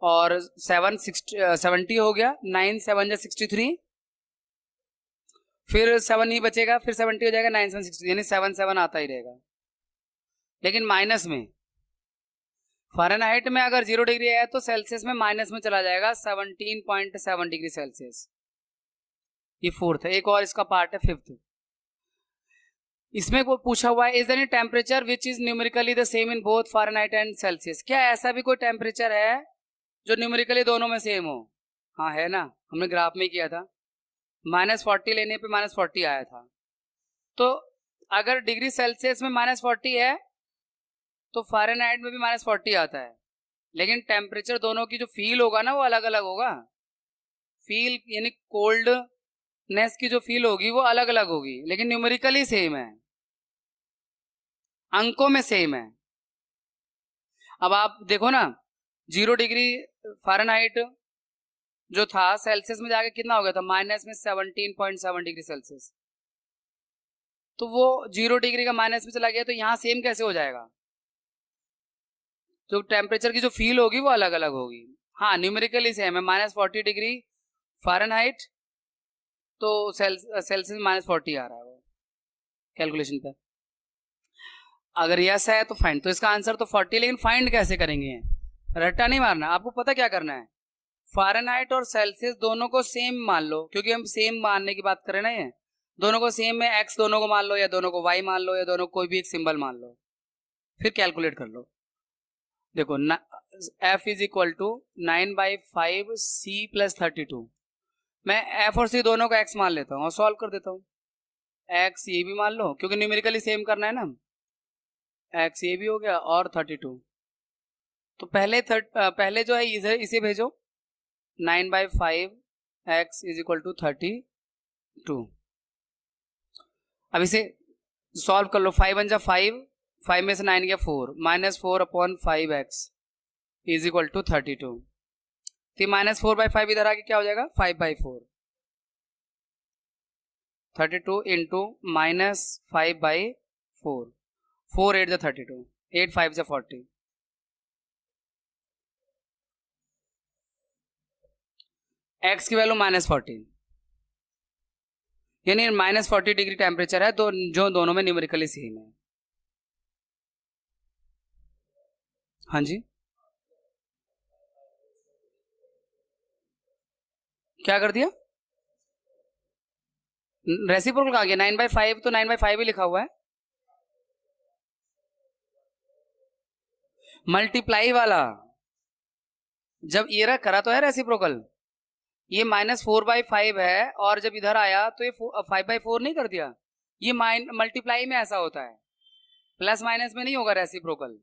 और 70 हो गया, 9 7 63, फिर 7 ही बचेगा, फिर 70 हो जाएगा, 9 7 60, यानी 7 7 आता ही रहेगा। लेकिन माइनस में, फ़ारेनहाइट में अगर 0 डिग्री है तो सेल्सियस में माइनस में चला जाएगा 17.7 डिग्री सेल्सियस। ये फोर्थ है। एक और इसका पार्ट है, फिफ्थ। इसमें पूछा हुआ है, is any temperature which is numerically the same in both Fahrenheit and Celsius? क्या ऐसा भी कोई टेम्परेचर है जो न्यूमेरिकली दोनों में सेम हो? हाँ है ना, हमने ग्राफ में किया था, -40 लेने पे -40 आया था। तो अगर डिग्री सेल्सियस में -40 है तो फ़ारेनहाइट में भी -40 आता है, लेकिन टेम्परेचर दोनों की जो फील होगा ना वो अलग अलग होगा। फील यानी कोल्डनेस की जो फील होगी वो अलग अलग होगी, लेकिन न्यूमेरिकली सेम है, अंकों में सेम है। अब आप देखो ना, 0 डिग्री फ़ारेनहाइट जो था सेल्सियस में जाके कितना हो गया था? माइनस में 17.7 डिग्री सेल्सियस। तो वो 0 डिग्री का माइनस में चला गया, तो यहाँ सेम कैसे हो जाएगा? तो टेम्परेचर की जो फील होगी वो अलग अलग होगी। हाँ न्यूमेरिकली सेम है, -40 डिग्री फ़ारेनहाइट, तो सेल्सियस में -40 आ रहा है वो कैलकुलेशन पे। अगर यस है तो फाइंड, तो इसका आंसर तो 40, लेकिन फाइंड कैसे करेंगे? रट्टा नहीं मारना, आपको पता क्या करना है, फ़ारेनहाइट और सेल्सियस दोनों को सेम मान लो, क्योंकि हम सेम मानने की बात करें ना, ये दोनों को सेम में एक्स दोनों को मान लो, या दोनों को वाई मान लो, या दोनों को कोई भी एक सिंबल मान लो, फिर कैलकुलेट कर लो। देखो F is equal to 9/5 C plus 32। मैं F और C दोनों को x मान लेता हूँ और सॉल्व कर देता हूँ। x ये भी मान लो, क्योंकि न्यूमेरिकली सेम करना है ना, x ये भी हो गया और 32। तो पहले जो है इसे भेजो, 9/5 x इज इक्वल टू 32। अब इसे सॉल्व कर लो, 5 1 जा 5, 5 में से 9 गया 4, -4/5x इज इक्वल टू 32। तो -4/5 इधर आके क्या हो जाएगा? 5/4। 32 इंटू -5/4, 4 8 जा 32, 8 5 जा 40। x की वैल्यू -40, यानी -40 डिग्री टेम्परेचर है, तो जो दोनों में न्यूमेरिकली सेम है। हाँ जी, क्या कर दिया? रेसिप्रोकल कहाँ गया? 9/5, तो 9/5 ही लिखा हुआ है। मल्टीप्लाई वाला जब ये करा तो है रेसिप्रोकल, ये -4/5 है, और जब इधर आया तो ये 5/4 नहीं कर दिया। ये मल्टीप्लाई में ऐसा होता है, प्लस माइनस में नहीं होगा रेसिप्रोकल।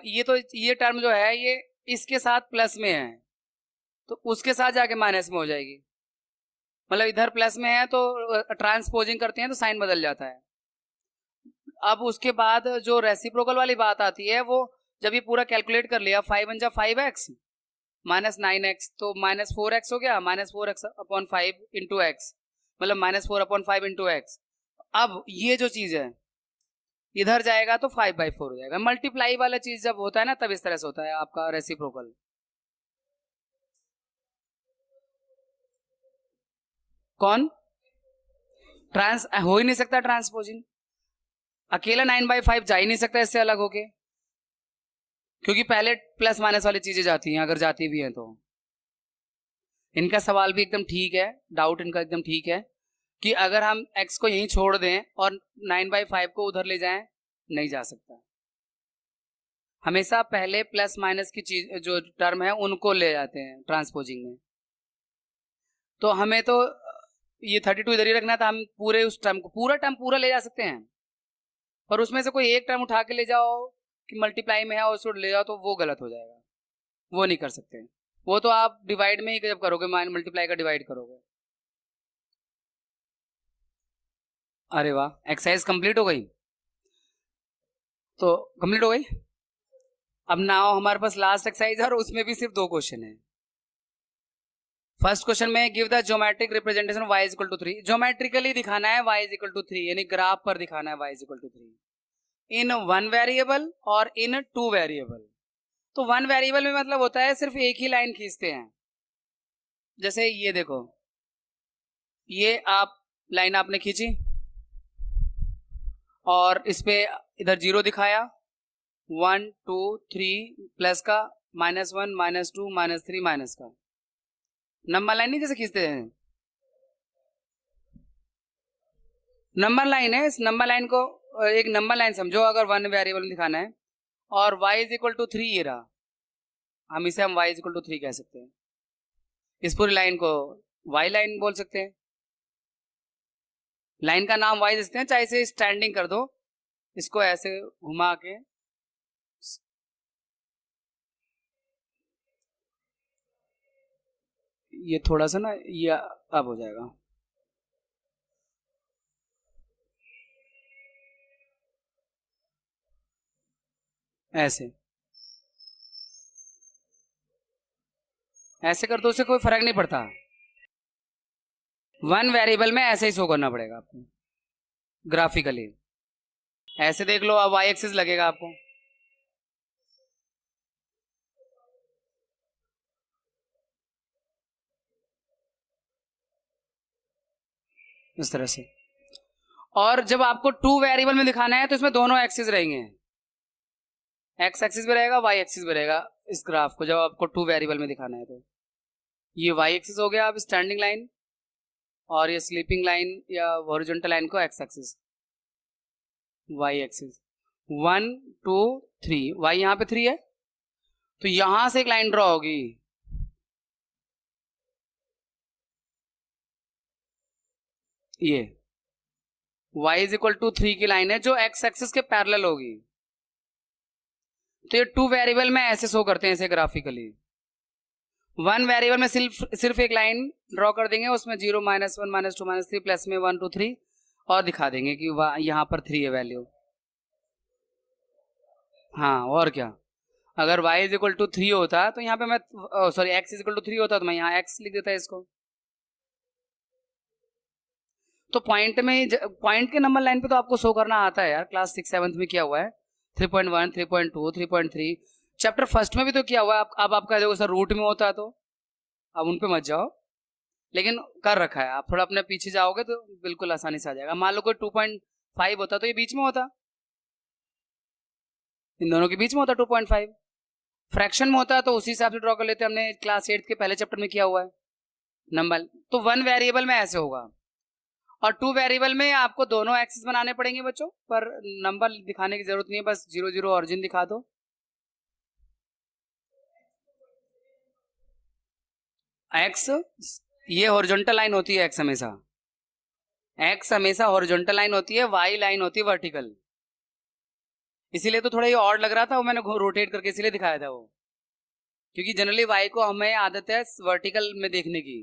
ये टर्म जो है ये इसके साथ प्लस में है, तो उसके साथ जाके माइनस में हो जाएगी। मतलब इधर प्लस में है तो ट्रांसपोजिंग करते हैं तो साइन बदल जाता है। अब उसके बाद जो रेसिप्रोकल वाली बात आती है, वो जब ये पूरा कैलकुलेट कर लिया, 5 × 5x माइनस 9x, तो माइनस 4x हो गया, minus 4x upon 5 into x, मतलब माइनस 4 अपॉन 5 इंटू एक्स। अब ये जो चीज है इधर जाएगा तो 5/4 हो जाएगा। मल्टीप्लाई वाला चीज जब होता है ना तब इस तरह से होता है आपका रेसिप्रोकल। कौन ट्रांस हो ही नहीं सकता, ट्रांसपोजिंग अकेला 9/5 जा ही नहीं सकता इससे अलग होके, क्योंकि पहले प्लस माइनस वाली चीजें जाती हैं, अगर जाती भी हैं तो। इनका सवाल भी एकदम ठीक है, डाउट इनका एकदम ठीक है कि अगर हम x को यहीं छोड़ दें और 9/5 को उधर ले जाएं, नहीं जा सकता। हमेशा पहले प्लस माइनस की चीज जो टर्म है उनको ले जाते हैं ट्रांसपोजिंग में। तो हमें तो ये 32 इधर ही रखना था, हम पूरे उस टर्म को पूरा ले जा सकते हैं, पर उसमें से कोई एक टर्म उठा के ले जाओ कि मल्टीप्लाई में है और उसको ले जाओ तो वो गलत हो जाएगा, वो नहीं कर सकते। वो तो आप डिवाइड में ही जब करोगे, मल्टीप्लाई का डिवाइड करोगे। अरे वाह, एक्सरसाइज कंप्लीट हो गई, तो कंप्लीट हो गई। अब नाउ हमारे पास लास्ट एक्सरसाइज है और उसमें भी सिर्फ 2 क्वेश्चन है। फर्स्ट क्वेश्चन में give the geometric representation y is equal to 3। Geometrically दिखाना है y इज इक्वल टू 3, यानी ग्राफ पर दिखाना है y is equal to 3 in 1 variable और इन 2 वेरिएबल। तो 1 वेरिएबल में मतलब होता है सिर्फ एक ही लाइन खींचते हैं। जैसे ये देखो, ये आप लाइन आपने खींची और इस पे इधर 0 दिखाया, 1 2 3 प्लस का, -1 -2 -3 माइनस का। नंबर लाइन नहीं जैसे खींचते हैं, नंबर लाइन है। इस नंबर लाइन को एक नंबर लाइन समझो अगर 1 वेरिएबल में दिखाना है, और y इज इक्वल टू 3 ये रहा, हम इसे y इज इक्वल टू 3 कह सकते हैं। इस पूरी लाइन को y लाइन बोल सकते हैं। लाइन का नाम y दे सकते हैं, चाहे इसे स्टैंडिंग कर दो, इसको ऐसे घुमा के, ये थोड़ा सा ना ये अब हो जाएगा, ऐसे ऐसे कर दो, उससे कोई फर्क नहीं पड़ता। 1 वेरिएबल में ऐसे ही शो करना पड़ेगा आपको ग्राफिकली। ऐसे देख लो, अब y एक्सिस लगेगा आपको, इस तरह से। और जब आपको 2 वेरिएबल में दिखाना है तो इसमें दोनों एक्सिस रहेंगे, x एक्सिस भी रहेगा, y एक्सिस भी रहेगा इस ग्राफ को, जब आपको 2 वेरिएबल में दिखाना है। तो ये y एक्सिस हो गया अब स्टैंडिंग लाइन, और ये स्लीपिंग लाइन या हॉरिजॉन्टल लाइन को x axis, y axis 1 2 3, y यहाँ पे 3 है, तो यहां से एक लाइन ड्रॉ होगी, ये y इज इक्वल टू 3 की लाइन है जो x एक्सिस के पैरेलल होगी। तो ये 2 वेरिएबल में ऐसे शो करते हैं इसे ग्राफिकली। 1 वेरिएबल में सिर्फ एक लाइन ड्रॉ कर देंगे, उसमें 0 -1 -2 -3 प्लस में 1 2 3 और दिखा देंगे कि यहाँ पर 3 है वैल्यू। हाँ, और क्या, अगर y इज इक्वल टू 3 होता तो यहाँ पे मैं sorry x is equal to 3 होता तो मैं यहाँ x लिख देता इसको। तो पॉइंट के नंबर लाइन पे तो आपको शो करना आता है यार, क्लास 6 7 में किया हुआ है, 3.1 3.2 3.3 चैप्टर फर्स्ट में भी तो किया हुआ है। अब आप कह दोगे सर रूट में होता है, तो अब उन पे मत जाओ, लेकिन कर रखा है, आप थोड़ा अपने पीछे जाओगे तो बिल्कुल आसानी से आ जाएगा। मान लो कोई 2.5 होता तो ये बीच में होता, इन दोनों के बीच में होता 2.5। फ्रैक्शन में होता तो उसी हिसाब से ड्रॉ कर लेते, हमने क्लास 8 के पहले चैप्टर में किया हुआ है नंबर। तो 1 वेरिएबल में ऐसे होगा, और 2 वेरिएबल में आपको दोनों एक्सिस बनाने पड़ेंगे बच्चों, पर नंबर दिखाने की जरूरत नहीं है, बस 0 0 ऑरिजिन दिखा दो। एक्स ये हॉरिजॉन्टल लाइन होती है, एक्स हमेशा हॉरिजॉन्टल लाइन होती है, वाई लाइन होती है वर्टिकल। इसीलिए तो थोड़ा ये ऑड लग रहा था, वो मैंने रोटेट करके इसीलिए दिखाया था वो, क्योंकि जनरली वाई को हमें आदत है वर्टिकल में देखने की,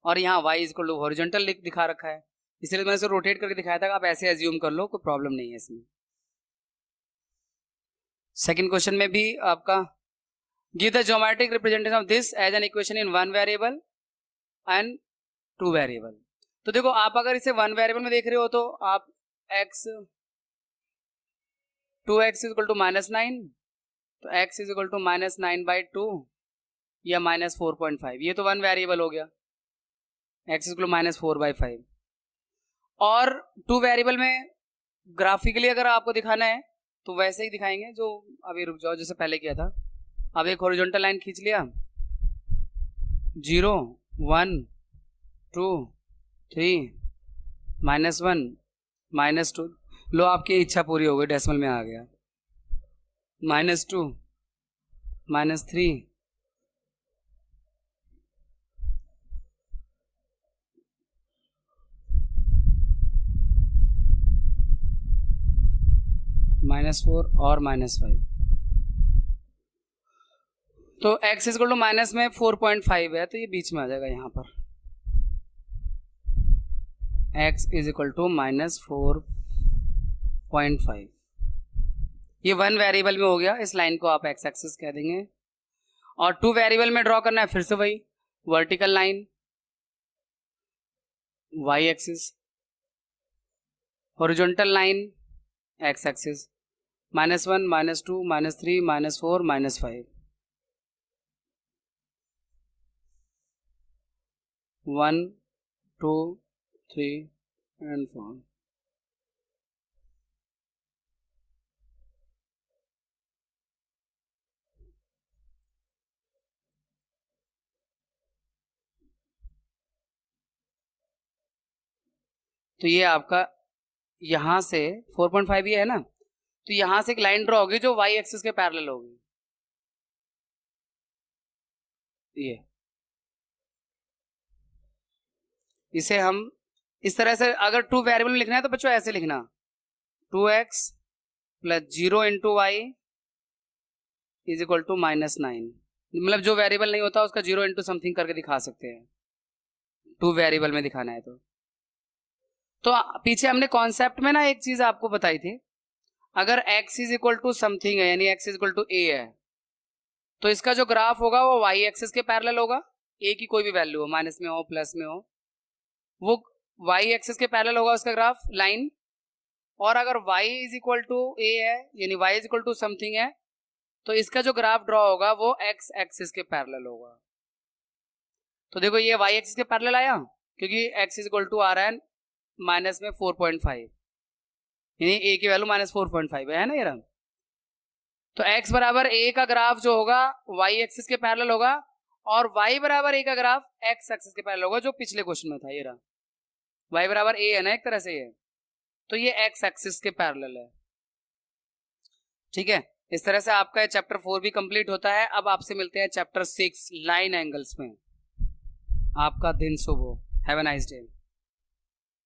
और यहाँ वाई इसको हॉरिजॉन्टल दिखा रखा है, इसलिए मैंने इसे रोटेट करके दिखाया था। आप ऐसे एज्यूम कर लो, कोई प्रॉब्लम नहीं है इसमें। सेकंड क्वेश्चन में भी आपका give the geometric representation of this as an equation in one variable and two variable. तो देखो आप अगर इसे वन वेरिएबल में देख रहे हो तो आप x 2x इक्वल टू -9, तो x इज इक्वल टू -9/2 या -4.5, ये तो वन वेरिएबल हो गया, x इक्वल टू -4/5। और टू वेरिएबल में ग्राफिकली अगर आपको दिखाना है तो वैसे ही दिखाएंगे, जो अभी रुक जाओ जैसे पहले किया था। अब एक हॉरिजॉन्टल लाइन खींच लिया, 0 1 2 3 -1 -2, लो आपकी इच्छा पूरी हो गई, डेसिमल में आ गया, -2 -3 -4 और -5। तो x इक्वल टू माइनस में 4.5 है, तो ये बीच में आ जाएगा यहाँ पर, x इज इक्वल टू -4.5। ये वन वेरिएबल में हो गया, इस लाइन को आप x एक्सिस कह देंगे। और टू वेरिएबल में ड्रॉ करना है फिर से वही vertical line, y axis, horizontal line x axis, -1 -2 -3 -4 -5, 1 2 3 and 4। तो ये आपका यहां से 4.5 ये है ना, तो यहां से एक लाइन ड्रॉ होगी जो y एक्सिस के पैरेलल होगी, ये इसे हम इस तरह से, अगर टू वेरिएबल में लिखना है तो बच्चों ऐसे लिखना, 2x plus 0 into y is equal to -9, मतलब जो वेरिएबल नहीं होता उसका 0 इंटू समथिंग करके दिखा सकते हैं, टू वेरिएबल में दिखाना है तो पीछे हमने कॉन्सेप्ट में ना एक चीज आपको बताई थी, अगर x is equal to something है यानी x is equal to a है, तो इसका जो ग्राफ होगा वो y एक्सिस के पैरेलल होगा, a की कोई भी वैल्यू हो, माइनस में हो प्लस में हो, वो y एक्सिस के पैरेलल होगा उसका ग्राफ लाइन। और अगर y is equal to a है यानी y is equal to something है, तो इसका जो ग्राफ ड्रॉ होगा वो x एक्सिस के पैरेलल होगा। तो देखो ये y एक्सिस के पैरेलल आया क्योंकि x इज इक्वल टू आ रहा है माइनस में 4.5, यानी a की वैल्यू -4.5 है ना ये रहा। तो x बराबर a का ग्राफ जो होगा y एक्सिस के पैरेलल होगा, और y बराबर a का ग्राफ x एक्सिस के पैरेलल होगा, जो पिछले क्वेश्चन में था ये रहा, y बराबर a है ना एक तरह से ये, तो ये x एक्सिस के पैरेलल है। ठीक है, इस तरह से आपका चैप्टर 4 भी कंप्लीट होता है। अब आपसे मिलते हैं चैप्टर 6 लाइन एंगल्स में। आपका दिन शुभ हो, हैव अ नाइस डे।